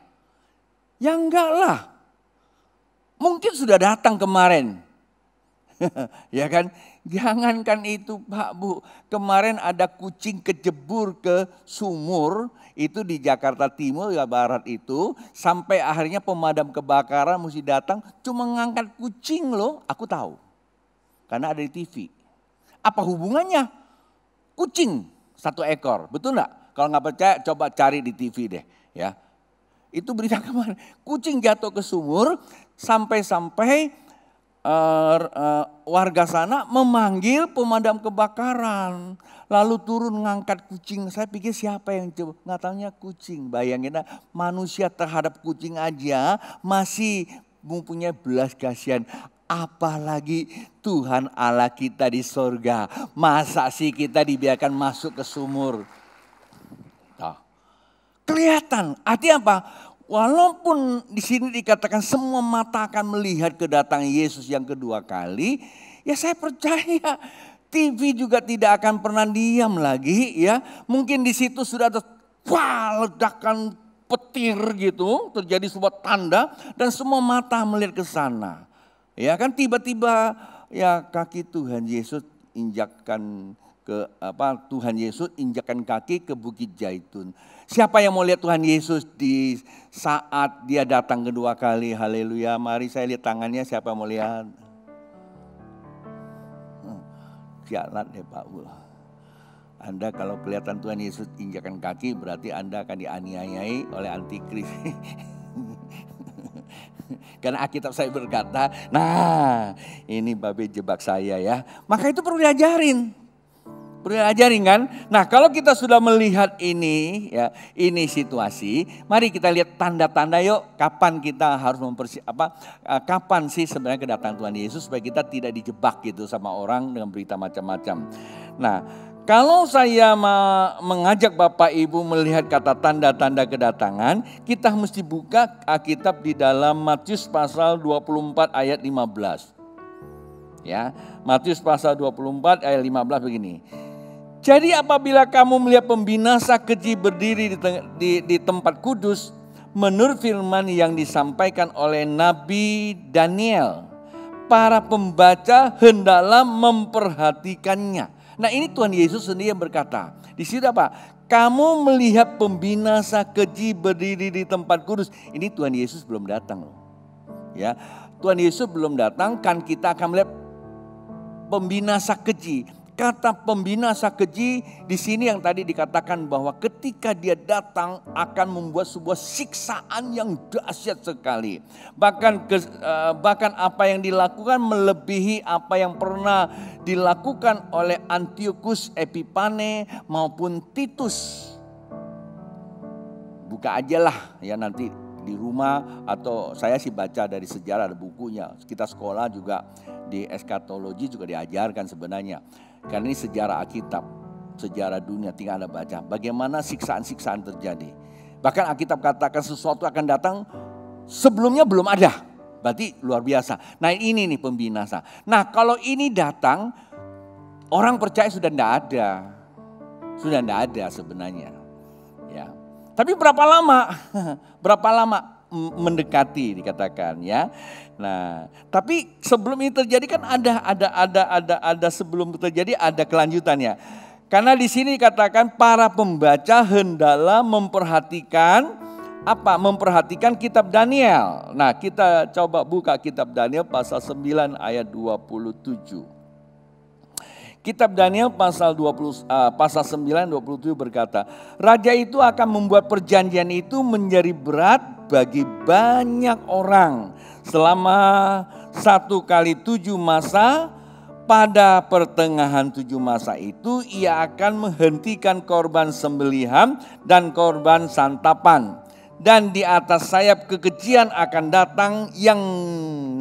Ya enggak lah. Mungkin sudah datang kemarin. Ya kan? Jangankan itu Pak Bu. Kemarin ada kucing kejebur ke sumur. Itu di Jakarta Timur ya Barat itu. Sampai akhirnya pemadam kebakaran mesti datang. Cuma ngangkat kucing loh. Aku tahu. Karena ada di TV. Apa hubungannya? Kucing 1 ekor. Betul enggak? Kalau nggak percaya coba cari di TV deh. Ya. Itu berita kemarin. Kucing jatuh ke sumur. Sampai-sampai warga sana memanggil pemadam kebakaran. Lalu turun ngangkat kucing. Saya pikir siapa yang coba? Nggak taunya kucing. Bayangin manusia terhadap kucing aja masih mempunyai belas kasihan. Apalagi Tuhan Allah kita di sorga. Masa sih kita dibiarkan masuk ke sumur? Nah, kelihatan. Artinya apa? Walaupun di sini dikatakan semua mata akan melihat kedatangan Yesus yang kedua kali, ya saya percaya TV juga tidak akan pernah diam lagi ya. Mungkin di situ sudah ada ledakan petir gitu, terjadi sebuah tanda dan semua mata melihat ke sana. Ya kan tiba-tiba ya kaki Tuhan Yesus injakkan Tuhan Yesus injakkan kaki ke Bukit Jaitun. Siapa yang mau lihat Tuhan Yesus di saat dia datang kedua kali? Haleluya. Mari saya lihat tangannya, siapa yang mau lihat? Sialan deh Pak Bu. Anda kalau kelihatan Tuhan Yesus injakkan kaki berarti Anda akan dianiayai oleh antikris. Karena Alkitab saya berkata, nah ini babe jebak saya ya. Maka itu perlu diajarin. Perlu diajarin kan? Nah kalau kita sudah melihat ini ya, ini situasi, mari kita lihat tanda-tanda yuk. Kapan kita harus kapan sih sebenarnya kedatangan Tuhan Yesus supaya kita tidak dijebak gitu sama orang dengan berita macam-macam. Nah kalau saya mengajak Bapak Ibu melihat kata tanda-tanda kedatangan, kita mesti buka Alkitab di dalam Matius pasal 24 ayat 15. Ya, Matius pasal 24 ayat 15 begini. Jadi apabila kamu melihat pembinasa keji berdiri di tempat kudus, menurut firman yang disampaikan oleh Nabi Daniel, para pembaca hendaklah memperhatikannya. Nah ini Tuhan Yesus sendiri yang berkata. Di situ apa? Kamu melihat pembinasa keji berdiri di tempat kudus. Ini Tuhan Yesus belum datang loh. Ya, Tuhan Yesus belum datang kan kita akan melihat pembinasa keji. Kata pembinasa keji di sini yang tadi dikatakan bahwa ketika dia datang akan membuat sebuah siksaan yang dahsyat sekali. Bahkan apa yang dilakukan melebihi apa yang pernah dilakukan oleh Antiochus Epipane maupun Titus. Buka aja lah ya nanti di rumah atau saya sih baca dari sejarah ada bukunya. Kita sekolah juga di eskatologi juga diajarkan sebenarnya. Karena ini sejarah Alkitab, sejarah dunia tinggal Anda baca. Bagaimana siksaan-siksaan terjadi. Bahkan Alkitab katakan sesuatu akan datang sebelumnya belum ada. Berarti luar biasa. Nah ini nih pembinasa. Nah kalau ini datang orang percaya sudah tidak ada. Sudah tidak ada sebenarnya. Ya. Tapi berapa lama? Berapa lama mendekati dikatakan ya. Nah, tapi sebelum ini terjadi kan ada sebelum terjadi ada kelanjutannya. Karena di sini dikatakan para pembaca hendaklah memperhatikan apa? Memperhatikan kitab Daniel. Nah, kita coba buka kitab Daniel pasal 9 ayat 27. Kitab Daniel pasal 9:27 berkata, raja itu akan membuat perjanjian itu menjadi berat bagi banyak orang selama 1 kali 7 masa. Pada pertengahan 7 masa itu ia akan menghentikan korban sembelihan dan korban santapan. Dan di atas sayap kekejian akan datang yang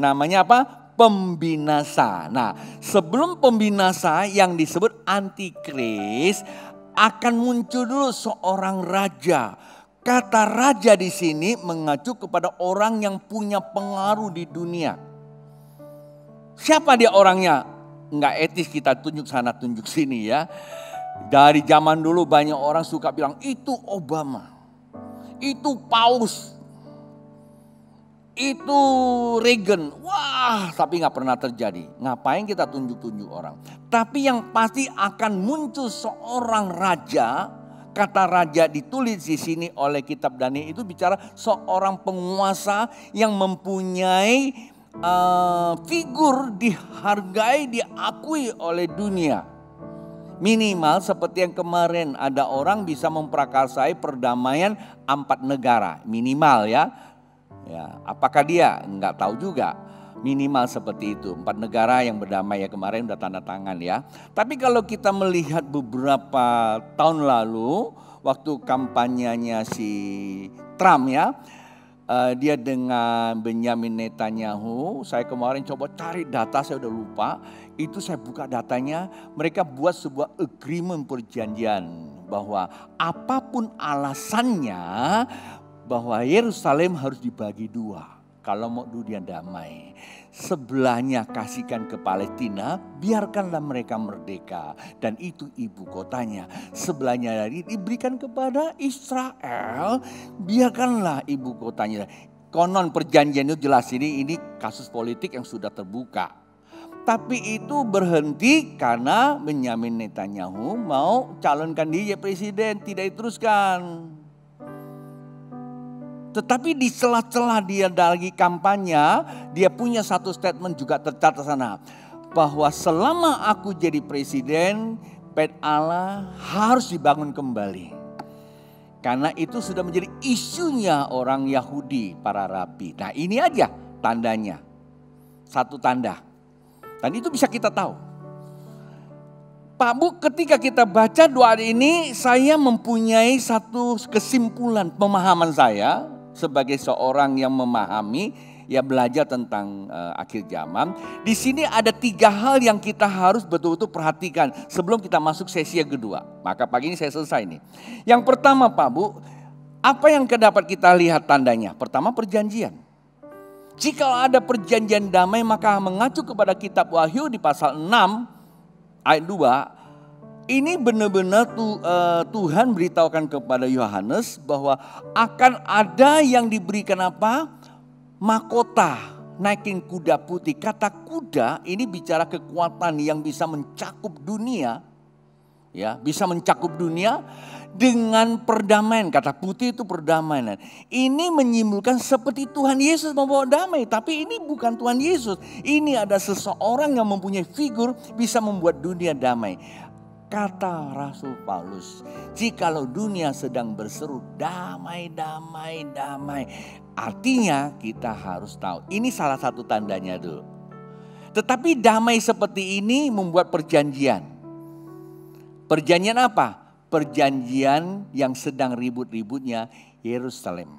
namanya apa? Pembinasa. Nah, sebelum pembinasa yang disebut antikris akan muncul dulu seorang raja. Kata raja di sini mengacu kepada orang yang punya pengaruh di dunia. Siapa dia orangnya? Enggak etis kita tunjuk sana tunjuk sini ya. Dari zaman dulu banyak orang suka bilang itu Obama, itu Paus, itu Reagan. Wah, tapi nggak pernah terjadi. Ngapain kita tunjuk-tunjuk orang? Tapi yang pasti akan muncul seorang raja. Kata raja ditulis di sini oleh kitab Daniel itu bicara seorang penguasa yang mempunyai figur dihargai, diakui oleh dunia. Minimal seperti yang kemarin ada orang bisa memprakarsai perdamaian 4 negara. Minimal ya. Apakah dia? Enggak tahu juga. Minimal seperti itu. 4 negara yang berdamai ya kemarin udah tanda tangan ya. Tapi kalau kita melihat beberapa tahun lalu waktu kampanyenya si Trump ya. Dia dengan Benyamin Netanyahu, saya kemarin coba cari data, saya udah lupa. Itu saya buka datanya, mereka buat sebuah agreement perjanjian. Bahwa apapun alasannya, bahwa Yerusalem harus dibagi 2. Kalau mau dunia damai. Sebelahnya kasihkan ke Palestina, biarkanlah mereka merdeka. Dan itu ibu kotanya. Sebelahnya lagi diberikan kepada Israel, biarkanlah ibu kotanya. Konon perjanjian itu jelas ini kasus politik yang sudah terbuka. Tapi itu berhenti karena Benyamin Netanyahu mau calonkan dia presiden, tidak diteruskan. Tetapi di celah-celah dia lagi kampanye, dia punya satu statement juga tercatat sana. Bahwa selama aku jadi presiden, Bait Allah harus dibangun kembali. Karena itu sudah menjadi isunya orang Yahudi, para rabi. Nah ini aja tandanya, satu tanda. Dan itu bisa kita tahu. Pak Bu, ketika kita baca doa ini, saya mempunyai satu kesimpulan pemahaman saya. Sebagai seorang yang memahami, ya belajar tentang akhir zaman. Di sini ada 3 hal yang kita harus betul-betul perhatikan sebelum kita masuk sesi yang kedua. Maka pagi ini saya selesai nih. Yang pertama Pak Bu, apa yang dapat kita lihat tandanya? Pertama perjanjian. Jika ada perjanjian damai maka mengacu kepada kitab Wahyu di pasal 6 ayat 2. Ini benar-benar Tuhan beritahukan kepada Yohanes bahwa akan ada yang diberikan apa? Mahkota, naikin kuda putih. Kata kuda ini bicara kekuatan yang bisa mencakup dunia. Ya, bisa mencakup dunia dengan perdamaian. Kata putih itu perdamaian. Ini menyimpulkan seperti Tuhan Yesus membawa damai. Tapi ini bukan Tuhan Yesus. Ini ada seseorang yang mempunyai figur bisa membuat dunia damai. Kata Rasul Paulus, jikalau dunia sedang berseru damai, damai, damai. Artinya kita harus tahu, ini salah satu tandanya dulu. Tetapi damai seperti ini membuat perjanjian. Perjanjian apa? Perjanjian yang sedang ribut-ributnya Yerusalem.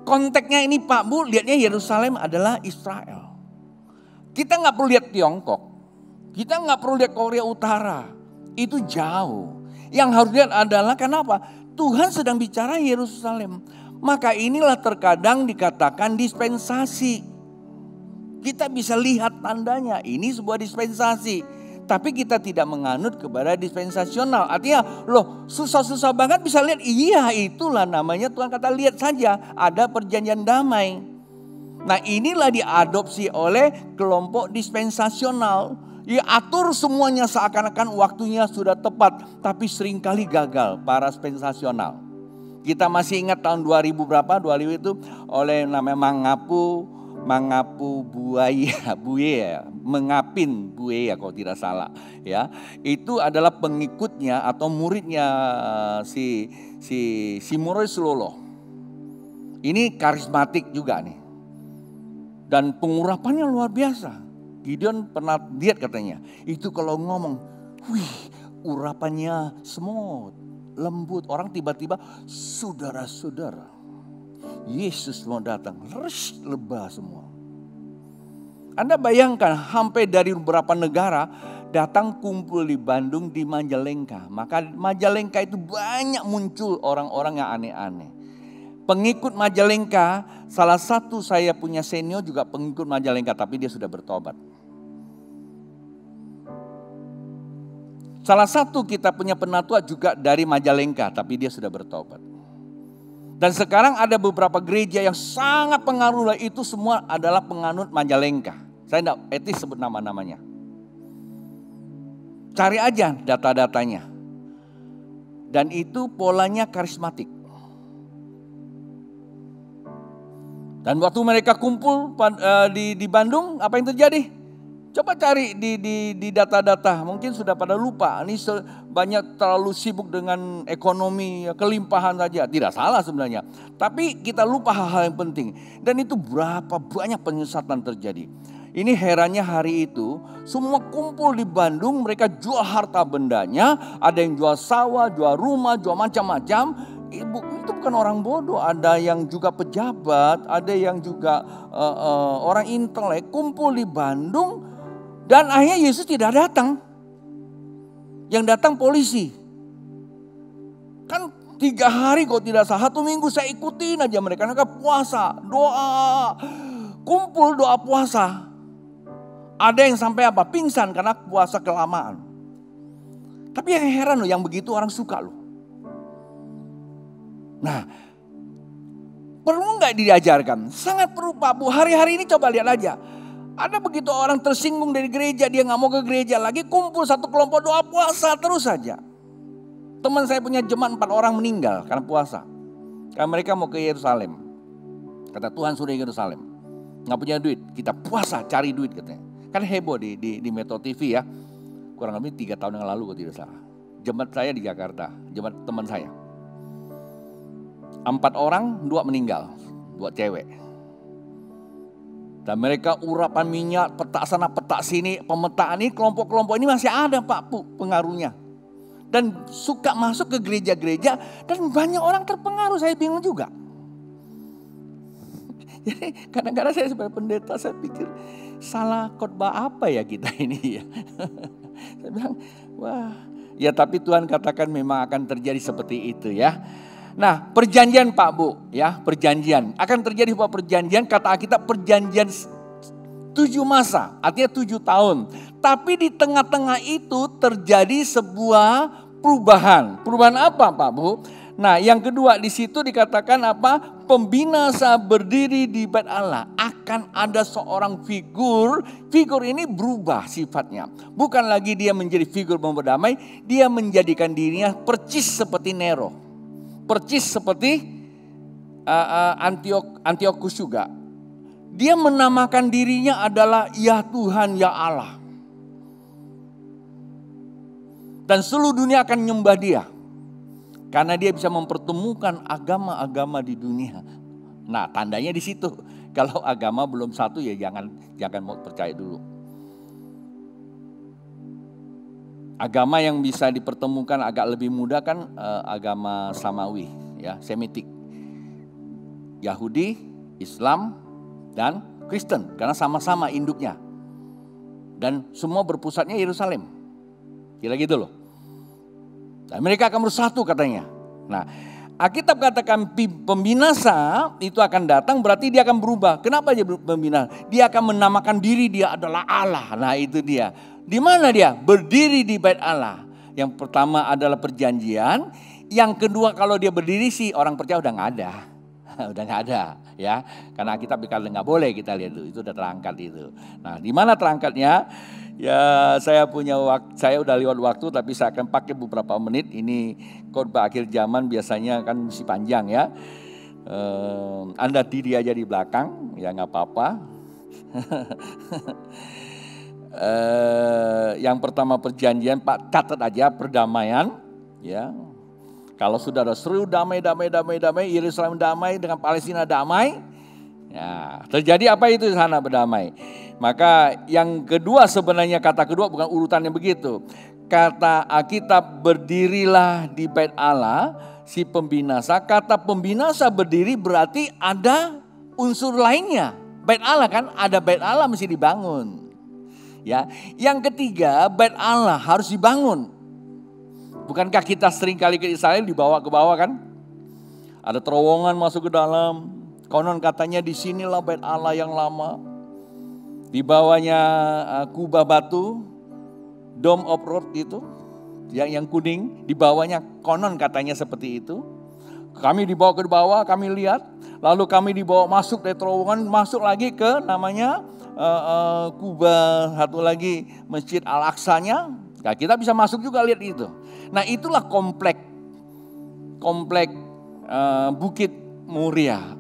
Konteksnya ini Pak Bu, lihatnya Yerusalem adalah Israel. Kita nggak perlu lihat Tiongkok. Kita nggak perlu lihat Korea Utara, itu jauh. Yang harus lihat adalah kenapa? Tuhan sedang bicara Yerusalem. Maka inilah terkadang dikatakan dispensasi. Kita bisa lihat tandanya, ini sebuah dispensasi. Tapi kita tidak menganut kepada dispensasional. Artinya loh susah-susah banget bisa lihat. Iya itulah namanya Tuhan kata lihat saja ada perjanjian damai. Nah inilah diadopsi oleh kelompok dispensasional. Ya atur semuanya seakan-akan waktunya sudah tepat. Tapi seringkali gagal para dispensasional. Kita masih ingat tahun 2000 berapa? 2000 itu oleh namanya Mangapu mengapu buaya, mengapin buaya kalau tidak salah, ya. Itu adalah pengikutnya atau muridnya si Morris Lolo. Ini karismatik juga nih. Dan pengurapannya luar biasa. Gideon pernah lihat katanya, itu kalau ngomong, wih, urapannya semut, lembut. Orang tiba-tiba, saudara-saudara, Yesus mau datang, lebah semua. Anda bayangkan, hampir dari beberapa negara datang kumpul di Bandung, di Majalengka. Maka Majalengka itu banyak muncul orang-orang yang aneh-aneh. Pengikut Majalengka, salah satu saya punya senior juga pengikut Majalengka, tapi dia sudah bertobat. Salah satu kita punya penatua juga dari Majalengka, tapi dia sudah bertobat. Dan sekarang ada beberapa gereja yang sangat pengaruh, itu semua adalah penganut Majalengka. Saya tidak etis sebut nama-namanya. Cari aja data-datanya. Dan itu polanya karismatik. Dan waktu mereka kumpul di Bandung, apa yang terjadi? Coba cari di data-data, mungkin sudah pada lupa. Ini banyak terlalu sibuk dengan ekonomi, kelimpahan saja. Tidak salah sebenarnya. Tapi kita lupa hal-hal yang penting. Dan itu berapa banyak penyesatan terjadi. Ini herannya hari itu, semua kumpul di Bandung, mereka jual harta bendanya. Ada yang jual sawah, jual rumah, jual macam-macam. Itu bukan orang bodoh, ada yang juga pejabat, ada yang juga orang intelek kumpul di Bandung. Dan akhirnya Yesus tidak datang. Yang datang polisi. Kan 3 hari kalau tidak salah, 1 minggu saya ikutin aja mereka. Mereka puasa, doa, kumpul doa puasa. Ada yang sampai apa? Pingsan karena puasa kelamaan. Tapi yang heran loh, yang begitu orang suka loh. Nah, perlu nggak diajarkan? Sangat perlu Pak Bu. Hari-hari ini coba lihat aja. Ada begitu orang tersinggung dari gereja, dia nggak mau ke gereja lagi, kumpul satu kelompok doa puasa terus saja. Teman saya punya jemaat 4 orang meninggal karena puasa. Karena mereka mau ke Yerusalem. Kata Tuhan sudah ke Yerusalem. Nggak punya duit, kita puasa cari duit katanya. Kan heboh di Metro TV ya. Kurang lebih 3 tahun yang lalu kalau tidak salah. Jemaat saya di Jakarta, jemaat teman saya. 4 orang, 2 meninggal, 2 cewek. Dan mereka urapan minyak, petak sana, petak sini, pemetaan ini, kelompok-kelompok ini masih ada Pak Bu pengaruhnya. Dan suka masuk ke gereja-gereja dan banyak orang terpengaruh, saya bingung juga. Jadi kadang-kadang saya sebagai pendeta saya pikir salah khotbah apa ya kita ini ya. Saya bilang wah ya tapi Tuhan katakan memang akan terjadi seperti itu ya. Nah perjanjian Pak Bu ya, perjanjian akan terjadi sebuah perjanjian, kata kita perjanjian 7 masa, artinya 7 tahun. Tapi di tengah-tengah itu terjadi sebuah perubahan. Perubahan apa Pak Bu? Nah yang kedua di situ dikatakan apa? Pembinasa berdiri di bait Allah. Akan ada seorang figur ini berubah sifatnya. Bukan lagi dia menjadi figur pemberdamai, dia menjadikan dirinya percis seperti Nero. Percis seperti Antiochus juga. Dia menamakan dirinya adalah ya Tuhan ya Allah. Dan seluruh dunia akan nyembah dia. Karena dia bisa mempertemukan agama-agama di dunia. Nah tandanya di situ. Kalau agama belum satu ya jangan mau percaya dulu. Agama yang bisa dipertemukan agak lebih mudah kan agama Samawi, ya, Semitik. Yahudi, Islam, dan Kristen. Karena sama-sama induknya. Dan semua berpusatnya Yerusalem. Kira gitu loh. Dan mereka akan bersatu katanya. Nah, Alkitab katakan pembinasa itu akan datang berarti dia akan berubah. Kenapa dia pembinasa? Dia akan menamakan diri dia adalah Allah. Nah itu dia. Di mana dia? Berdiri di bait Allah. Yang pertama adalah perjanjian. Yang kedua kalau dia berdiri sih orang percaya udah nggak ada. Udah nggak ada ya. Karena kita kalau nggak boleh kita lihat itu udah terangkat itu. Nah di mana terangkatnya? Ya saya punya waktu, saya udah lewat waktu tapi saya akan pakai beberapa menit. Ini khotbah akhir zaman biasanya kan mesti panjang ya. Anda diri aja di belakang ya nggak apa-apa. Yang pertama perjanjian, Pak catat aja perdamaian, ya. Kalau sudah ada seru damai, Yerusalem damai dengan Palestina damai, ya terjadi apa itu di sana berdamai. Maka yang kedua sebenarnya kata kedua bukan urutannya begitu. Kata Alkitab berdirilah di bait Allah si pembinasa. Kata pembinasa berdiri berarti ada unsur lainnya. Bait Allah kan ada bait Allah mesti dibangun. Ya, yang ketiga bait Allah harus dibangun. Bukankah kita sering kali ke Israel dibawa ke bawah kan? Ada terowongan masuk ke dalam. Konon katanya di sinilah bait Allah yang lama. Di bawahnya kubah batu, Dome of Road itu, yang kuning. Di bawahnya konon katanya seperti itu. Kami dibawa ke bawah, kami lihat. Lalu kami dibawa masuk dari terowongan, masuk lagi ke namanya kubah, satu lagi Masjid Al-Aqsanya. Nah, kita bisa masuk juga lihat itu. Nah itulah komplek Bukit Muria.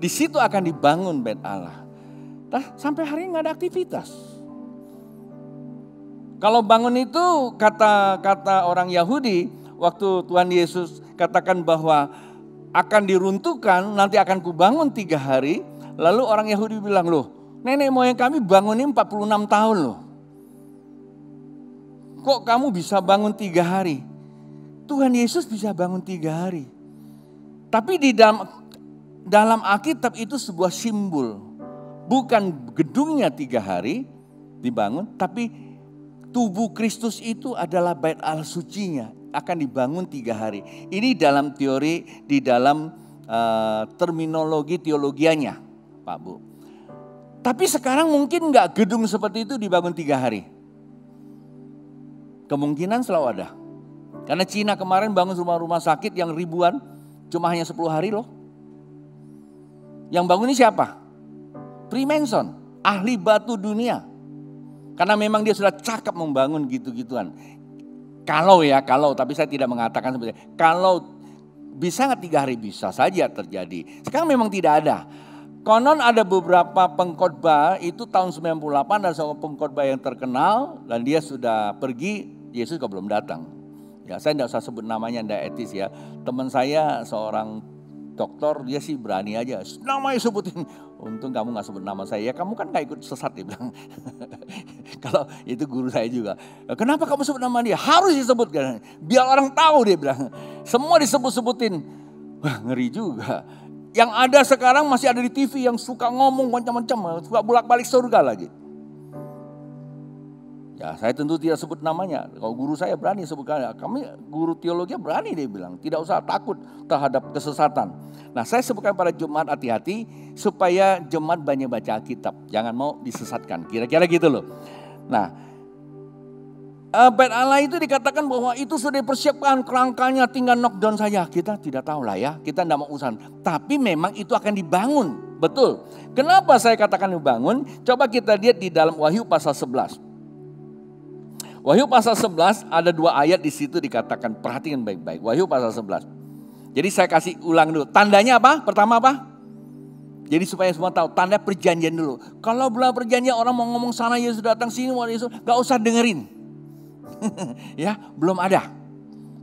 Di situ akan dibangun bait Allah. Nah, sampai hari ini nggak ada aktivitas. Kalau bangun itu kata orang Yahudi waktu Tuhan Yesus katakan bahwa akan diruntuhkan, nanti akan kubangun 3 hari. Lalu orang Yahudi bilang, loh nenek moyang kami bangun ini 46 tahun loh. Kok kamu bisa bangun 3 hari? Tuhan Yesus bisa bangun 3 hari. Tapi di dalam Alkitab itu sebuah simbol. Bukan gedungnya 3 hari dibangun, tapi tubuh Kristus itu adalah bait Allah sucinya. Akan dibangun 3 hari. Ini dalam teori, di dalam terminologi teologianya Pak Bu. Tapi sekarang mungkin enggak gedung seperti itu dibangun 3 hari. Kemungkinan selalu ada. Karena Cina kemarin bangun rumah sakit yang ribuan, cuma hanya 10 hari loh. Yang bangun ini siapa? Freemason, ahli batu dunia. Karena memang dia sudah cakap membangun gitu-gituan. Kalau, tapi saya tidak mengatakan seperti itu. Kalau bisa nggak 3 hari? Bisa saja terjadi. Sekarang memang tidak ada. Konon ada beberapa pengkhotbah, itu tahun 98 ada seorang pengkhotbah yang terkenal dan dia sudah pergi, Yesus juga belum datang. Ya, saya tidak usah sebut namanya, tidak etis ya. Teman saya seorang dokter, dia sih berani aja, namanya sebutin. Untung kamu gak sebut nama saya, ya kamu kan gak ikut sesat, dia bilang. Kalau itu guru saya juga. Kenapa kamu sebut nama dia? Harus disebutkan, biar orang tahu, dia bilang. Semua disebut-sebutin. Wah, ngeri juga. Yang ada sekarang masih ada di TV yang suka ngomong macam-macam, suka bolak-balik surga lagi. Ya, saya tentu tidak sebut namanya. Kalau guru saya berani sebutkan, kami guru teologi berani, dia bilang. Tidak usah takut terhadap kesesatan. Nah, saya sebutkan pada jemaat hati-hati supaya jemaat banyak baca Alkitab. Jangan mau disesatkan. Kira-kira gitu loh. Nah, bait Allah itu dikatakan bahwa itu sudah dipersiapkan, kerangkanya tinggal knockdown saja. Kita tidak tahu lah ya, kita tidak mau urusan. Tapi memang itu akan dibangun, betul. Kenapa saya katakan dibangun? Coba kita lihat di dalam Wahyu pasal 11. Wahyu pasal 11 ada 2 ayat di situ dikatakan, perhatikan baik-baik. Wahyu pasal 11. Jadi saya kasih ulang dulu. Tandanya apa? Pertama apa? Jadi supaya semua tahu, tanda perjanjian dulu. Kalau belum perjanjian orang mau ngomong sana Yesus datang sini, Yesus, gak usah dengerin. Ya, belum ada.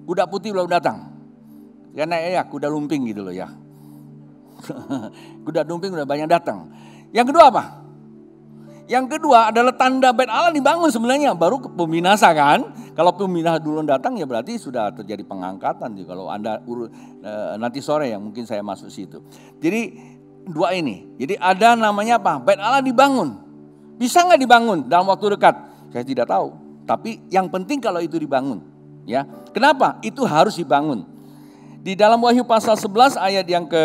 Kuda putih belum datang. Karena ya kuda lumping gitu loh ya. Kuda lumping udah banyak datang. Yang kedua apa? Yang kedua adalah tanda bait Allah dibangun sebenarnya, baru pembinasa kan. Kalau pembinasa dulu datang ya berarti sudah terjadi pengangkatan. Kalau Anda nanti sore yang mungkin saya masuk situ. Jadi 2 ini. Jadi ada namanya apa? Bait Allah dibangun. Bisa nggak dibangun dalam waktu dekat? Saya tidak tahu. Tapi yang penting kalau itu dibangun. Ya, kenapa? Itu harus dibangun. Di dalam Wahyu pasal 11 ayat yang ke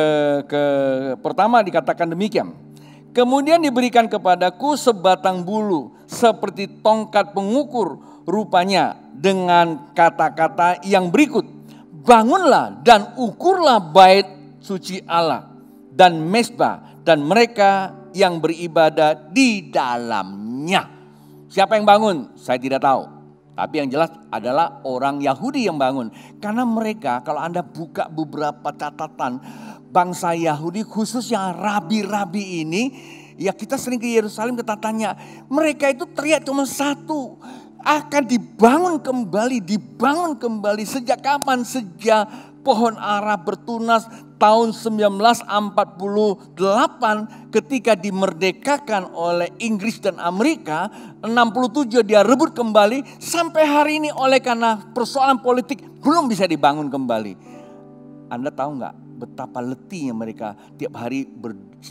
pertama dikatakan demikian. Kemudian diberikan kepadaku sebatang bulu seperti tongkat pengukur rupanya dengan kata-kata yang berikut. Bangunlah dan ukurlah bait suci Allah dan mezbah dan mereka yang beribadah di dalamnya. Siapa yang bangun? Saya tidak tahu. Tapi yang jelas adalah orang Yahudi yang bangun. Karena mereka, kalau Anda buka beberapa catatan, bangsa Yahudi khususnya rabi-rabi ini, Ya kita sering ke Yerusalem, kita tanya, mereka itu teriak cuma satu, akan dibangun kembali. Sejak kapan? Sejak pohon ara bertunas tahun 1948 ketika dimerdekakan oleh Inggris dan Amerika. 67 dia rebut kembali, sampai hari ini oleh karena persoalan politik belum bisa dibangun kembali. Anda tahu nggak betapa letihnya mereka tiap hari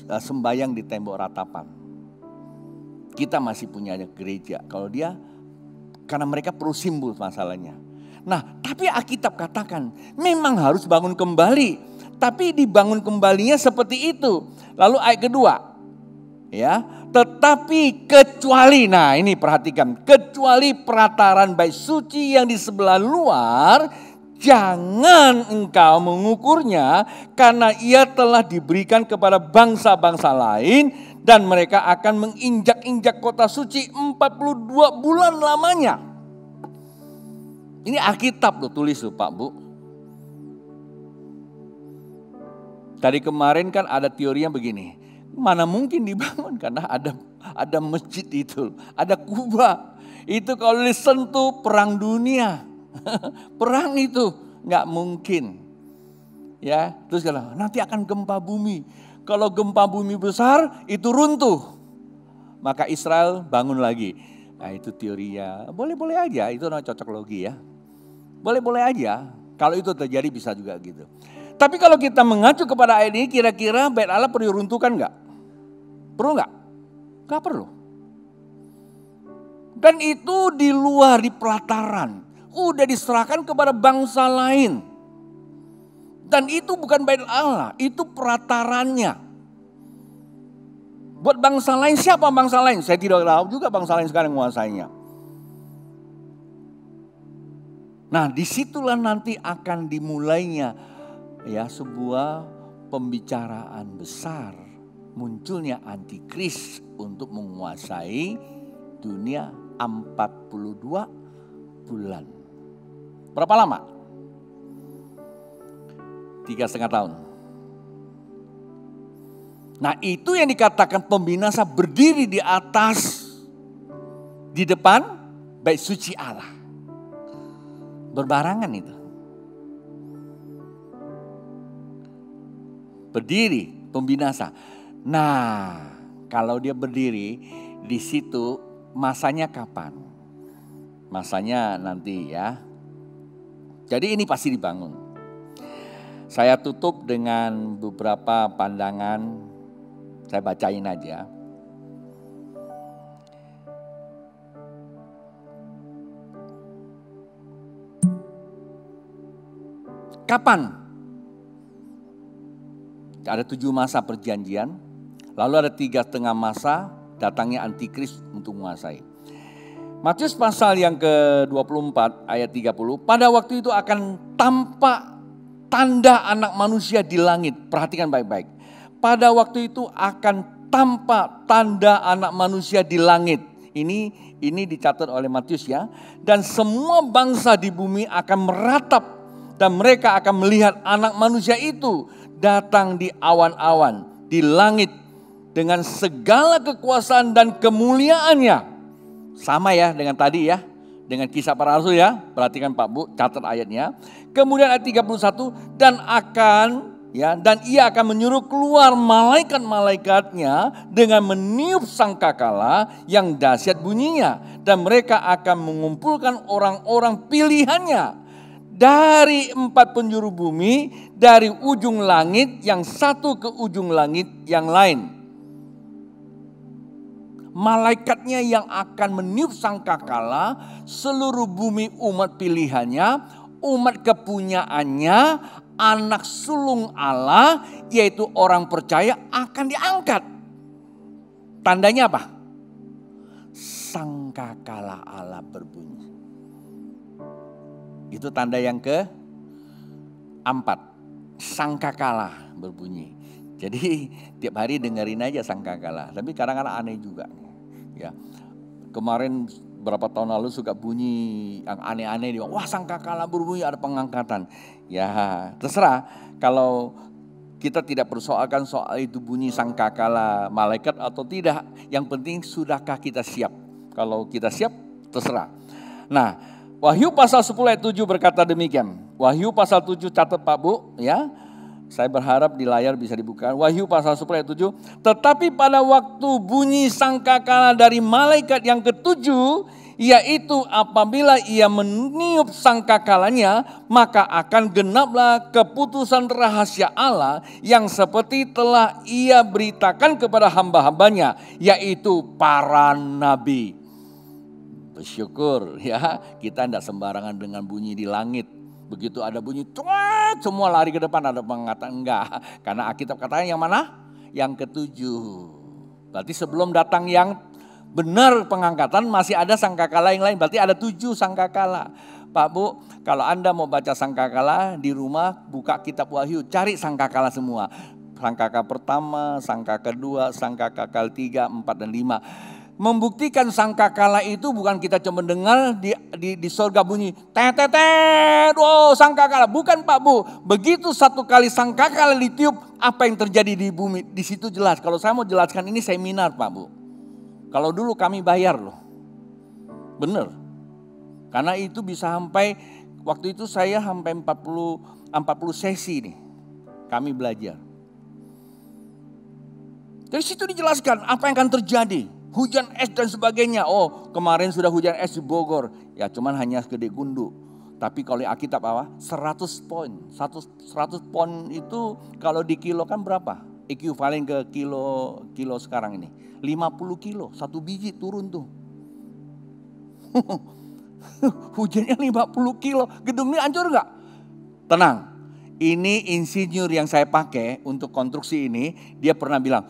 sembayang di tembok ratapan. Kita masih punya gereja. Kalau dia, karena mereka perlu simbol masalahnya. Nah, tapi Alkitab katakan memang harus bangun kembali. Tapi dibangun kembalinya seperti itu. Lalu ayat kedua, ya, tetapi kecuali, nah ini perhatikan, kecuali perataran bait suci yang di sebelah luar, jangan engkau mengukurnya, karena ia telah diberikan kepada bangsa-bangsa lain dan mereka akan menginjak-injak kota suci 42 bulan lamanya. Ini Alkitab loh, tulis loh Pak Bu. Tadi kemarin kan ada teori yang begini, mana mungkin dibangun karena ada masjid itu, ada Kuba. Itu kalau disentuh perang dunia. Perang itu nggak mungkin, ya. Terus kalau nanti akan gempa bumi, kalau gempa bumi besar itu runtuh, maka Israel bangun lagi. Nah itu teorinya, boleh-boleh aja, itu namanya cocok logi ya, boleh-boleh aja. Kalau itu terjadi bisa juga gitu. Tapi kalau kita mengacu kepada ayat ini, kira-kira bait Allah perlu diruntuhkan nggak? Perlu nggak? Nggak perlu. Dan itu di luar, di pelataran. Udah diserahkan kepada bangsa lain. Dan itu bukan bait Allah, itu peratarannya. Buat bangsa lain, siapa bangsa lain? Saya tidak tahu juga bangsa lain sekarang menguasainya. Nah, disitulah nanti akan dimulainya ya sebuah pembicaraan besar. Munculnya antikris untuk menguasai dunia 42 bulan. Berapa lama? 3,5 tahun. Nah itu yang dikatakan pembinasa berdiri di atas, di depan bait suci Allah. Berbarangan itu. Berdiri pembinasa. Nah kalau dia berdiri di situ masanya kapan? Masanya nanti ya. Jadi ini pasti dibangun. Saya tutup dengan beberapa pandangan, saya bacain aja. Kapan? Ada 7 masa perjanjian, lalu ada 3,5 masa datangnya antikris untuk menguasai. Matius pasal yang ke-24 ayat 30, pada waktu itu akan tampak tanda anak manusia di langit. Perhatikan baik-baik. Pada waktu itu akan tampak tanda anak manusia di langit. Ini dicatat oleh Matius ya. Dan semua bangsa di bumi akan meratap dan mereka akan melihat anak manusia itu datang di awan-awan, di langit dengan segala kekuasaan dan kemuliaannya. Sama ya dengan tadi ya, dengan Kisah Para Rasul ya. Perhatikan Pak Bu, catat ayatnya. Kemudian ayat 31, dan ia akan menyuruh keluar malaikat-malaikatnya dengan meniup sangkakala yang dahsyat bunyinya, dan mereka akan mengumpulkan orang-orang pilihannya dari 4 penjuru bumi, dari ujung langit yang satu ke ujung langit yang lain. Malaikatnya yang akan meniup sangkakala, seluruh bumi umat pilihannya, umat kepunyaannya, anak sulung Allah, yaitu orang percaya akan diangkat. Tandanya apa? Sangkakala Allah berbunyi. Itu tanda yang ke-4. Sangkakala berbunyi. Jadi tiap hari dengerin aja sangkakala. Tapi kadang-kadang aneh juga. Ya, kemarin berapa tahun lalu suka bunyi yang aneh-aneh, wah sangkakala berbunyi ada pengangkatan. Ya terserah, kalau Kita tidak persoalkan soal itu bunyi sangkakala malaikat atau tidak. Yang penting sudahkah kita siap. Kalau kita siap, terserah. Nah, Wahyu pasal 10 ayat 7 berkata demikian. Wahyu pasal 7 catat Pak Bu, ya. Saya berharap di layar bisa dibuka. Wahyu pasal 10 ayat 7. Tetapi pada waktu bunyi sangkakala dari malaikat yang ketujuh, yaitu apabila ia meniup sangkakalanya, maka akan genaplah keputusan rahasia Allah yang seperti telah ia beritakan kepada hamba-hambanya, yaitu para nabi. Bersyukur ya, kita tidak sembarangan dengan bunyi di langit. Begitu ada bunyi, tuat, semua lari ke depan. Ada mengatakan enggak, karena Alkitab katanya yang mana? Yang ketujuh. Berarti sebelum datang yang benar pengangkatan masih ada sangkakala yang lain. Berarti ada 7 sangkakala. Pak Bu, kalau Anda mau baca sangkakala di rumah, buka kitab Wahyu, cari sangkakala semua. Sangkakala pertama, sangkakala kedua, sangkakala 3, 4 dan 5. Membuktikan sangkakala itu bukan kita cuma dengar di sorga bunyi tetetet, wow sangkakala. Bukan Pak Bu, begitu satu kali sangkakala ditiup, apa yang terjadi di bumi, di situ jelas. Kalau saya mau jelaskan ini seminar Pak Bu. Kalau dulu kami bayar loh, bener. Karena itu bisa sampai, waktu itu saya sampai 40 sesi nih, kami belajar. Dari situ dijelaskan apa yang akan terjadi. Hujan es dan sebagainya. Oh, kemarin sudah hujan es di Bogor. Ya cuman hanya gede gundu. Tapi kalau Alkitab apa? 100 poin. 100 poin itu kalau di kilo kan berapa? Ekuivalen ke kilo sekarang ini. 50 kilo, 1 biji turun tuh. Hujannya 50 kilo. Gedung ini hancur enggak? Tenang. Ini insinyur yang saya pakai untuk konstruksi ini. Dia pernah bilang,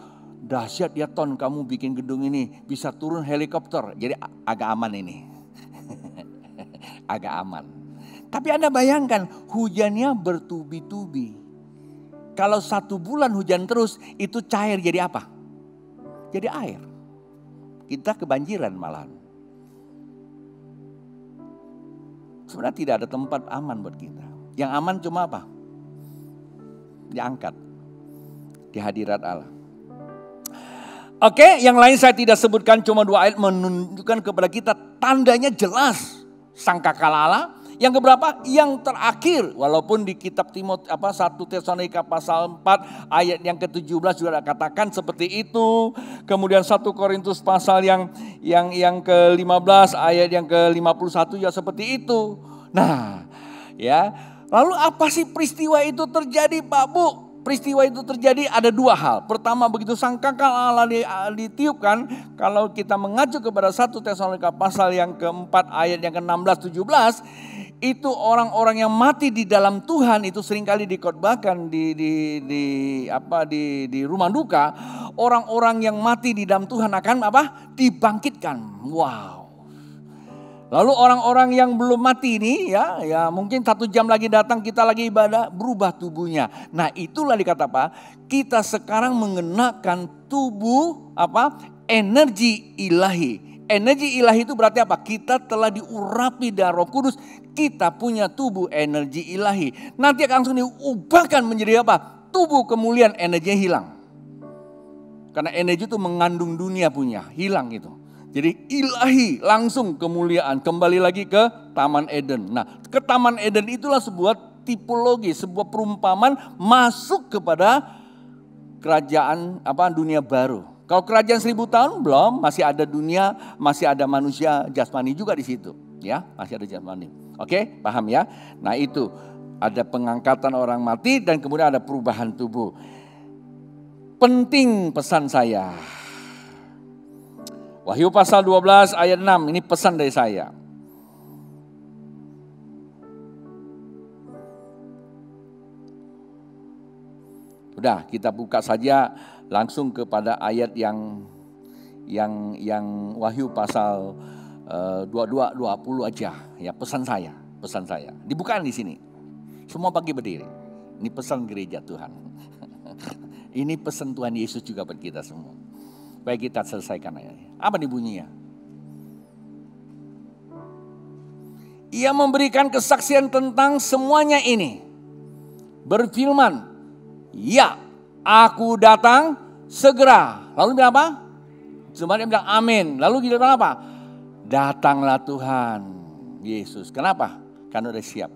dahsyat ya Ton, kamu bikin gedung ini bisa turun helikopter. Jadi agak aman ini. Agak aman. Tapi Anda bayangkan hujannya bertubi-tubi. Kalau 1 bulan hujan terus itu cair jadi apa? Jadi air. Kita kebanjiran malahan. Sebenarnya tidak ada tempat aman buat kita. Yang aman cuma apa? Diangkat. Di hadirat Allah. Oke, yang lain saya tidak sebutkan, cuma 2 ayat menunjukkan kepada kita tandanya jelas sangkakala Allah. Yang keberapa? Yang terakhir, walaupun di kitab 1 Tesalonika pasal 4 ayat yang ke-17 juga ada katakan seperti itu. Kemudian 1 Korintus pasal yang ke-15 ayat yang ke-51 ya seperti itu. Nah, ya. Lalu apa sih peristiwa itu terjadi Pak Bu? Peristiwa itu terjadi ada 2 hal. Pertama, begitu sangkakala Allah ditiupkan, kalau kita mengacu kepada 1 Tesalonika pasal yang ke-4 ayat yang ke-16 17, itu orang-orang yang mati di dalam Tuhan itu seringkali dikhotbahkan di rumah duka. Orang-orang yang mati di dalam Tuhan akan apa? Dibangkitkan. Wow. Lalu orang-orang yang belum mati ini ya mungkin 1 jam lagi datang, kita lagi ibadah, berubah tubuhnya. Nah itulah dikata apa? Kita sekarang mengenakan tubuh apa? Energi ilahi. Energi ilahi itu berarti apa? Kita telah diurapi dari Roh Kudus. Kita punya tubuh energi ilahi. Nanti akan langsung diubahkan menjadi apa? Tubuh kemuliaan, energinya hilang. Karena energi itu mengandung dunia punya, hilang itu. Jadi ilahi langsung kemuliaan, kembali lagi ke Taman Eden. Nah, ke Taman Eden itulah sebuah tipologi, sebuah perumpamaan masuk kepada kerajaan dunia baru. Kalau kerajaan 1000 tahun belum, masih ada dunia, masih ada manusia jasmani juga di situ, ya, masih ada jasmani. Oke, paham ya? Nah, itu ada pengangkatan orang mati dan kemudian ada perubahan tubuh. Penting pesan saya. Wahyu pasal 12 ayat 6, ini pesan dari saya. Udah, kita buka saja langsung kepada ayat yang Wahyu pasal 22 20 aja, ya, pesan saya. Dibukakan di sini. Semua pagi berdiri. Ini pesan gereja Tuhan. Ini pesan Tuhan Yesus juga buat kita semua. Baik, kita selesaikan ayatnya. Apa nih bunyinya? Ia memberikan kesaksian tentang semuanya ini. Berfirman, ya, aku datang segera. Lalu bilang apa? Cuma dia bilang amin. Lalu dia bilang apa? Datanglah Tuhan Yesus. Kenapa? Karena udah siap.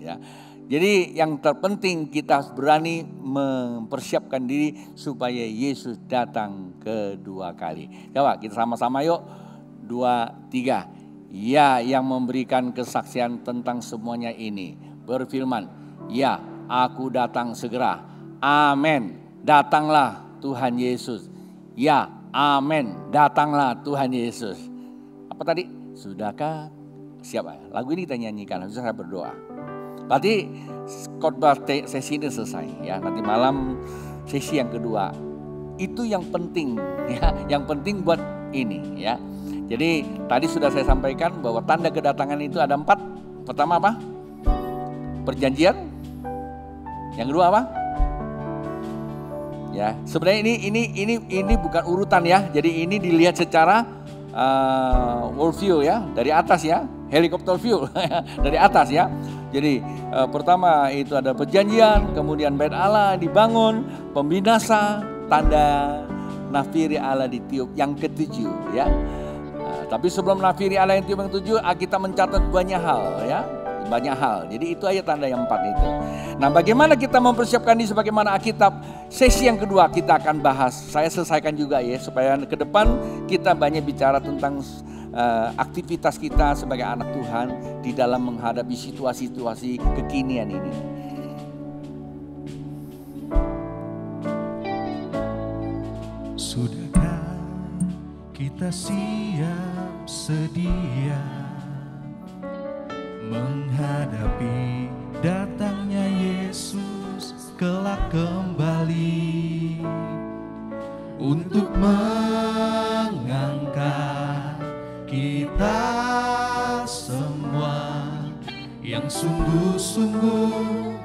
Ya. Jadi yang terpenting kita harus berani mempersiapkan diri supaya Yesus datang kedua kali. Coba kita sama-sama yuk. 2, 3. Ya, yang memberikan kesaksian tentang semuanya ini berfirman, ya, aku datang segera. Amin. Datanglah Tuhan Yesus. Ya, amin. Datanglah Tuhan Yesus. Apa tadi? Sudahkah siap? Lagu ini kita nyanyikan, harus saya berdoa. Berarti khotbah sesi ini selesai ya. Nanti malam sesi yang kedua. Itu yang penting ya, yang penting buat ini ya. Jadi tadi sudah saya sampaikan bahwa tanda kedatangan itu ada 4. Pertama apa? Perjanjian. Yang kedua apa? Ya, sebenarnya ini bukan urutan ya. Jadi ini dilihat secara world view ya, dari atas ya, helikopter view dari atas ya. Jadi pertama itu ada perjanjian, kemudian bait Allah dibangun, pembinasa, tanda nafiri Allah ditiup yang ketujuh ya. Tapi sebelum nafiri Allah yang tiup yang ketujuh, kita mencatat banyak hal ya, banyak hal. Jadi itu aja tanda yang 4 itu. Nah, bagaimana kita mempersiapkan diri sebagaimana Alkitab? Sesi yang kedua kita akan bahas. Saya selesaikan juga ya, supaya ke depan kita banyak bicara tentang aktivitas kita sebagai anak Tuhan di dalam menghadapi situasi-situasi kekinian ini. Sudahkah kita siap sedia menghadapi datangnya Yesus kelak kembali untuk mengangkat kita semua yang sungguh-sungguh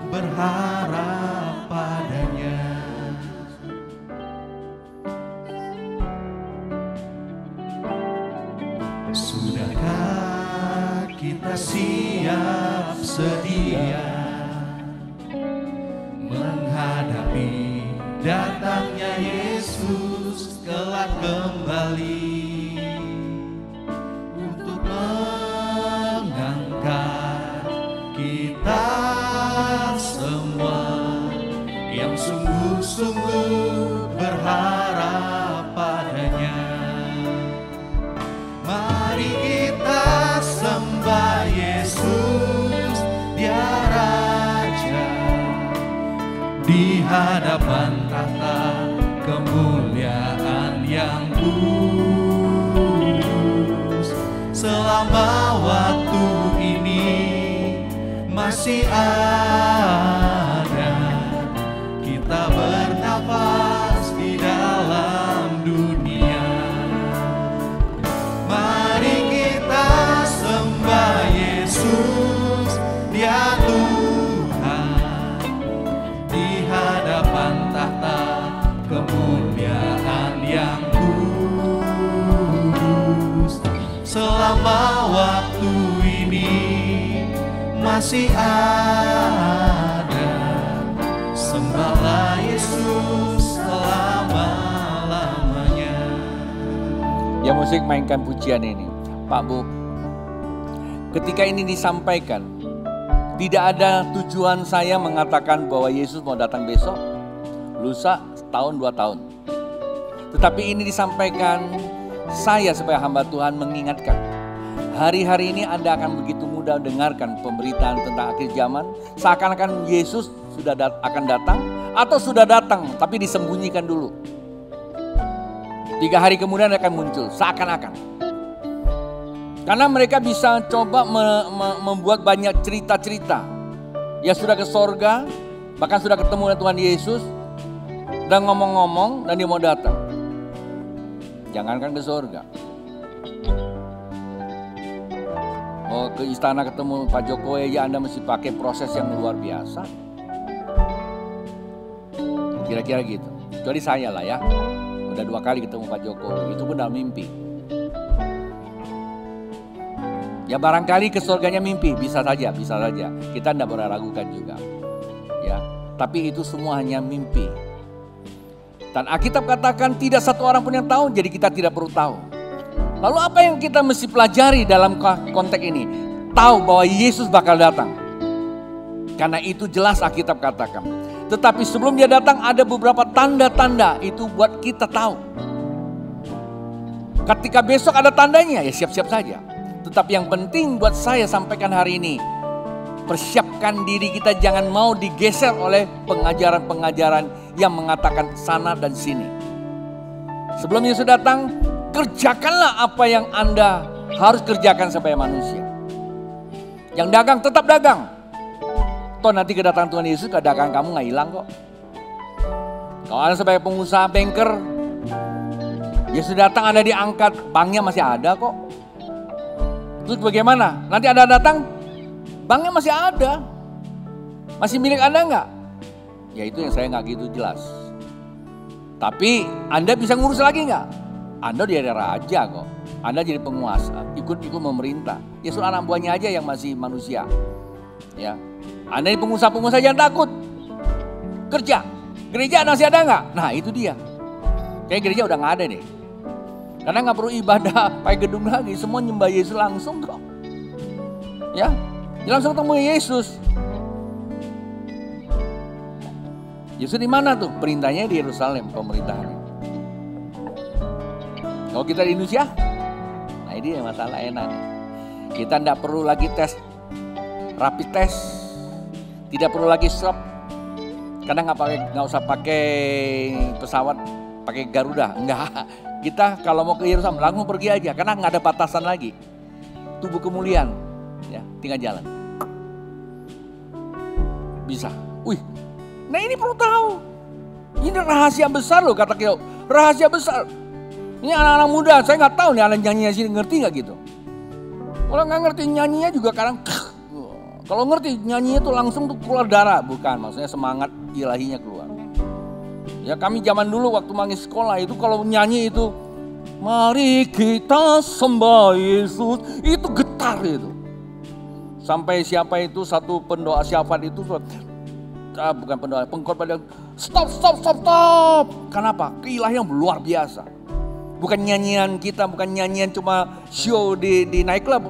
berharap padanya. Sudahkah kita siap sedia menghadapi datangnya Yesus kelak kembali untuk mengangkat kita semua yang sungguh-sungguh berharap padanya. Mari kita sembah Yesus, Dia Raja, di hadapan tahta kemuliaan yang kudus. Selama waktu ini masih ada, kita bernafas di dalam dunia. Mari kita sembah Yesus, Dia Tuhan, di hadapan tahta kemuliaan yang kudus. Selama waktu ini masih ada, sembahlah Yesus selama-lamanya. Ya, musik mainkan pujian ini. Pak Bu, ketika ini disampaikan, tidak ada tujuan saya mengatakan bahwa Yesus mau datang besok, lusa, setahun, 2 tahun. Tetapi ini disampaikan saya sebagai hamba Tuhan mengingatkan, hari-hari ini Anda akan begitu mudah dengarkan pemberitaan tentang akhir zaman, seakan-akan Yesus sudah akan datang atau sudah datang tapi disembunyikan dulu. 3 hari kemudian akan muncul, seakan-akan. Karena mereka bisa coba membuat banyak cerita-cerita. Ya sudah ke sorga, bahkan sudah ketemu dengan Tuhan Yesus, dan ngomong-ngomong dan dia mau datang. Jangankan ke sorga. Oh, ke istana ketemu Pak Jokowi aja Anda mesti pakai proses yang luar biasa. Kira-kira gitu. Kecuali saya lah ya. Udah 2 kali ketemu Pak Jokowi, itu pun dalam mimpi. Ya barangkali ke surganya mimpi, bisa saja. Kita tidak boleh ragukan juga. Ya, tapi itu semua hanya mimpi. Dan Alkitab katakan tidak satu orang pun yang tahu, jadi kita tidak perlu tahu. Lalu apa yang kita mesti pelajari dalam konteks ini? Tahu bahwa Yesus bakal datang. Karena itu jelas Alkitab katakan. Tetapi sebelum dia datang ada beberapa tanda-tanda, itu buat kita tahu. Ketika besok ada tandanya, ya siap-siap saja. Tetapi yang penting buat saya sampaikan hari ini, persiapkan diri kita, jangan mau digeser oleh pengajaran-pengajaran yang mengatakan sana dan sini. Sebelum Yesus datang, kerjakanlah apa yang Anda harus kerjakan sebagai manusia. Yang dagang tetap dagang. Toh nanti kedatangan Tuhan Yesus, kedatangan kamu gak hilang kok. Kalau Anda sebagai pengusaha banker, Yesus datang Anda diangkat, banknya masih ada kok. Terus bagaimana? Nanti Anda datang, banknya masih ada. Masih milik Anda enggak? Ya itu yang saya enggak gitu jelas. Tapi Anda bisa ngurus lagi enggak? Anda jadi raja kok. Anda jadi penguasa, ikut-ikut memerintah. Ya soal anak buahnya aja yang masih manusia. Ya. Anda ini pengusaha-pengusaha jangan takut. Kerja. Gereja masih ada enggak? Nah itu dia. Kayak gereja udah enggak ada deh. Karena enggak perlu ibadah pakai gedung lagi. Semua nyembah Yesus langsung kok. Ya. Langsung ketemu Yesus. Yesus di mana tuh? Perintahnya di Yerusalem, pemerintahannya. Kalau kita di Indonesia, nah ini masalah enak. Kita tidak perlu lagi tes, rapid test, tidak perlu lagi swab. Karena nggak usah pakai pesawat, pakai Garuda, enggak. Kita kalau mau ke Yerusalem langsung pergi aja, karena nggak ada batasan lagi. Tubuh kemuliaan, ya tinggal jalan. Bisa. Wih. Nah ini perlu tahu. Ini rahasia besar loh kata kita. Rahasia besar. Ini anak-anak muda, saya nggak tahu nih anak nyanyinya sini ngerti nggak gitu. Kalau nggak ngerti nyanyinya juga kadang. Kalau ngerti nyanyinya tuh langsung tuh keluar darah. Bukan, maksudnya semangat ilahinya keluar. Ya kami zaman dulu waktu manggil sekolah itu kalau nyanyi itu. Mari kita sembah Yesus. Itu getar itu. Sampai siapa itu satu pendoa syafat itu. Bukan pendoa, pengkhotbah stop. Kenapa? Keilahian luar biasa. Bukan nyanyian kita, bukan nyanyian cuma show di nightclub,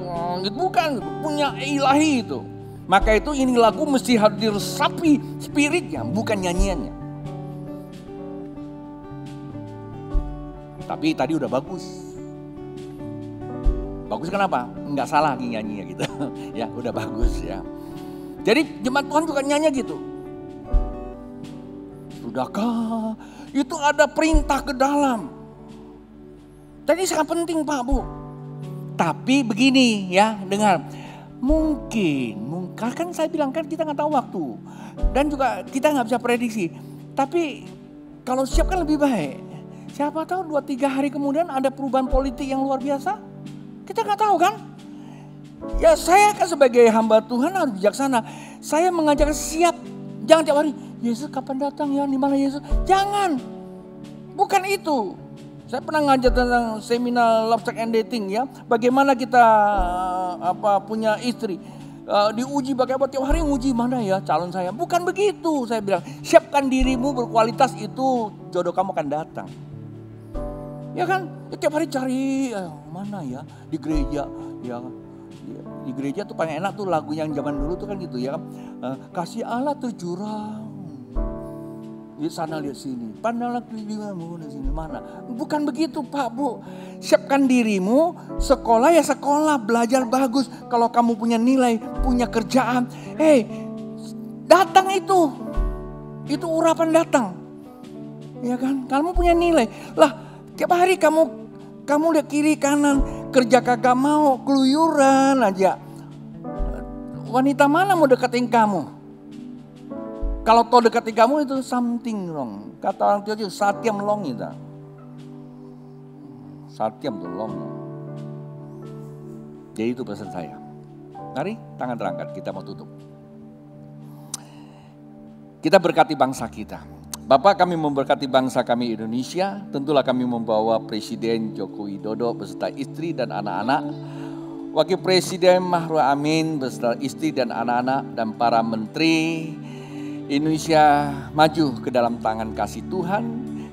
bukan, punya ilahi itu. Maka itu ini lagu mesti harus diresapi spiritnya, bukan nyanyiannya. Tapi tadi udah bagus. Bagus kenapa? Enggak salah lagi nyanyinya gitu. Ya, udah bagus ya. Jadi jemaat Tuhan juga nyanyi gitu. Sudahkah itu ada perintah ke dalam. Jadi sangat penting Pak Bu. Tapi begini ya, dengar. Mungkin kan saya bilang kan kita nggak tahu waktu. Dan juga kita nggak bisa prediksi. Tapi kalau siap kan lebih baik. Siapa tahu 2-3 hari kemudian ada perubahan politik yang luar biasa. Kita nggak tahu kan. Ya saya kan sebagai hamba Tuhan harus bijaksana. Saya mengajak siap. Jangan tiap hari. Yesus kapan datang ya, di mana Yesus? Jangan, bukan itu. Saya pernah ngajar tentang seminar Love, Sex and Dating ya. Bagaimana kita punya istri. Diuji pakai apa? Tiap hari nguji mana ya calon saya. Bukan begitu saya bilang. Siapkan dirimu berkualitas itu jodoh kamu akan datang. Ya kan? Tiap hari cari mana ya di gereja. Ya di gereja tuh paling enak tuh lagu yang zaman dulu tuh kan gitu ya. Kasih Allah terjurang. Lihat sana, lihat sini. Pandanglah kelilingmu di sini mana. Bukan begitu Pak Bu. Siapkan dirimu, sekolah ya sekolah, belajar bagus. Kalau kamu punya nilai, punya kerjaan. Datang itu. Itu urapan datang. Ya kan? Kamu punya nilai. Lah, tiap hari kamu lihat kiri kanan. Kerja kagak mau, keluyuran aja. Wanita mana mau deketin kamu? Kalau kau dekati kamu itu something wrong. Kata orang tua itu satyam long itu. Satyam tuh long. Jadi itu pesan saya. Mari tangan terangkat, kita mau tutup. Kita berkati bangsa kita. Bapak, kami memberkati bangsa kami Indonesia. Tentulah kami membawa Presiden Joko Widodo beserta istri dan anak-anak. Wakil Presiden Ma'ruf Amin beserta istri dan anak-anak dan para menteri. Indonesia maju ke dalam tangan kasih Tuhan.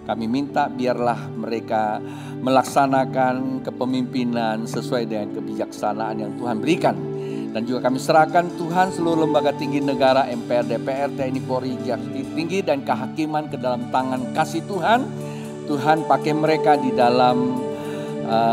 Kami minta biarlah mereka melaksanakan kepemimpinan sesuai dengan kebijaksanaan yang Tuhan berikan. Dan juga kami serahkan Tuhan seluruh lembaga tinggi negara, MPR, DPR, TNI, Polri, Jaksa Tinggi, dan kehakiman ke dalam tangan kasih Tuhan. Tuhan pakai mereka di dalam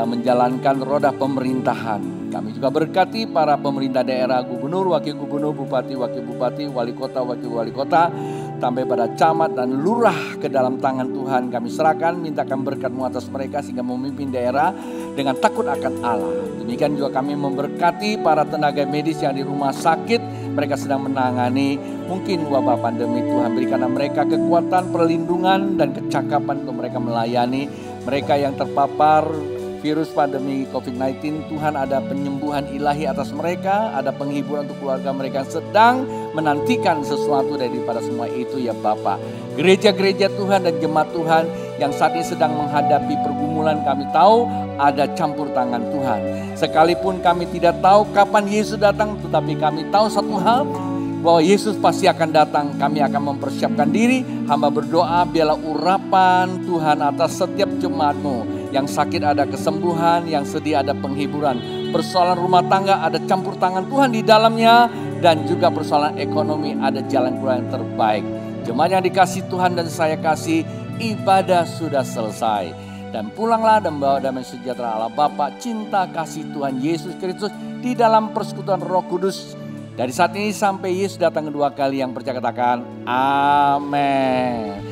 menjalankan roda pemerintahan. Kami juga berkati para pemerintah daerah, gubernur, wakil gubernur, bupati, wakil bupati, wali kota, wakil wali kota, sampai pada camat dan lurah ke dalam tangan Tuhan. Kami serahkan, mintakan berkat-Mu atas mereka sehingga memimpin daerah dengan takut akan Allah. Demikian juga kami memberkati para tenaga medis yang di rumah sakit. Mereka sedang menangani mungkin wabah pandemi. Tuhan berikanlah mereka kekuatan, perlindungan, dan kecakapan untuk mereka melayani mereka yang terpapar virus pandemi COVID-19. Tuhan, ada penyembuhan ilahi atas mereka, ada penghiburan untuk keluarga mereka yang sedang menantikan sesuatu daripada semua itu ya Bapa. Gereja-gereja Tuhan dan jemaat Tuhan yang saat ini sedang menghadapi pergumulan, kami tahu ada campur tangan Tuhan. Sekalipun kami tidak tahu kapan Yesus datang, tetapi kami tahu satu hal, bahwa Yesus pasti akan datang. Kami akan mempersiapkan diri. Hamba berdoa biarlah urapan Tuhan atas setiap jemaat-Mu. Yang sakit ada kesembuhan, yang sedih ada penghiburan. Persoalan rumah tangga ada campur tangan Tuhan di dalamnya. Dan juga persoalan ekonomi ada jalan keluar yang terbaik. Jemaat yang dikasih Tuhan dan saya kasih, ibadah sudah selesai. Dan pulanglah dan bawa damai sejahtera Allah Bapa, cinta kasih Tuhan Yesus Kristus di dalam persekutuan Roh Kudus. Dari saat ini sampai Yesus datang kedua kali, yang percaya katakan amin.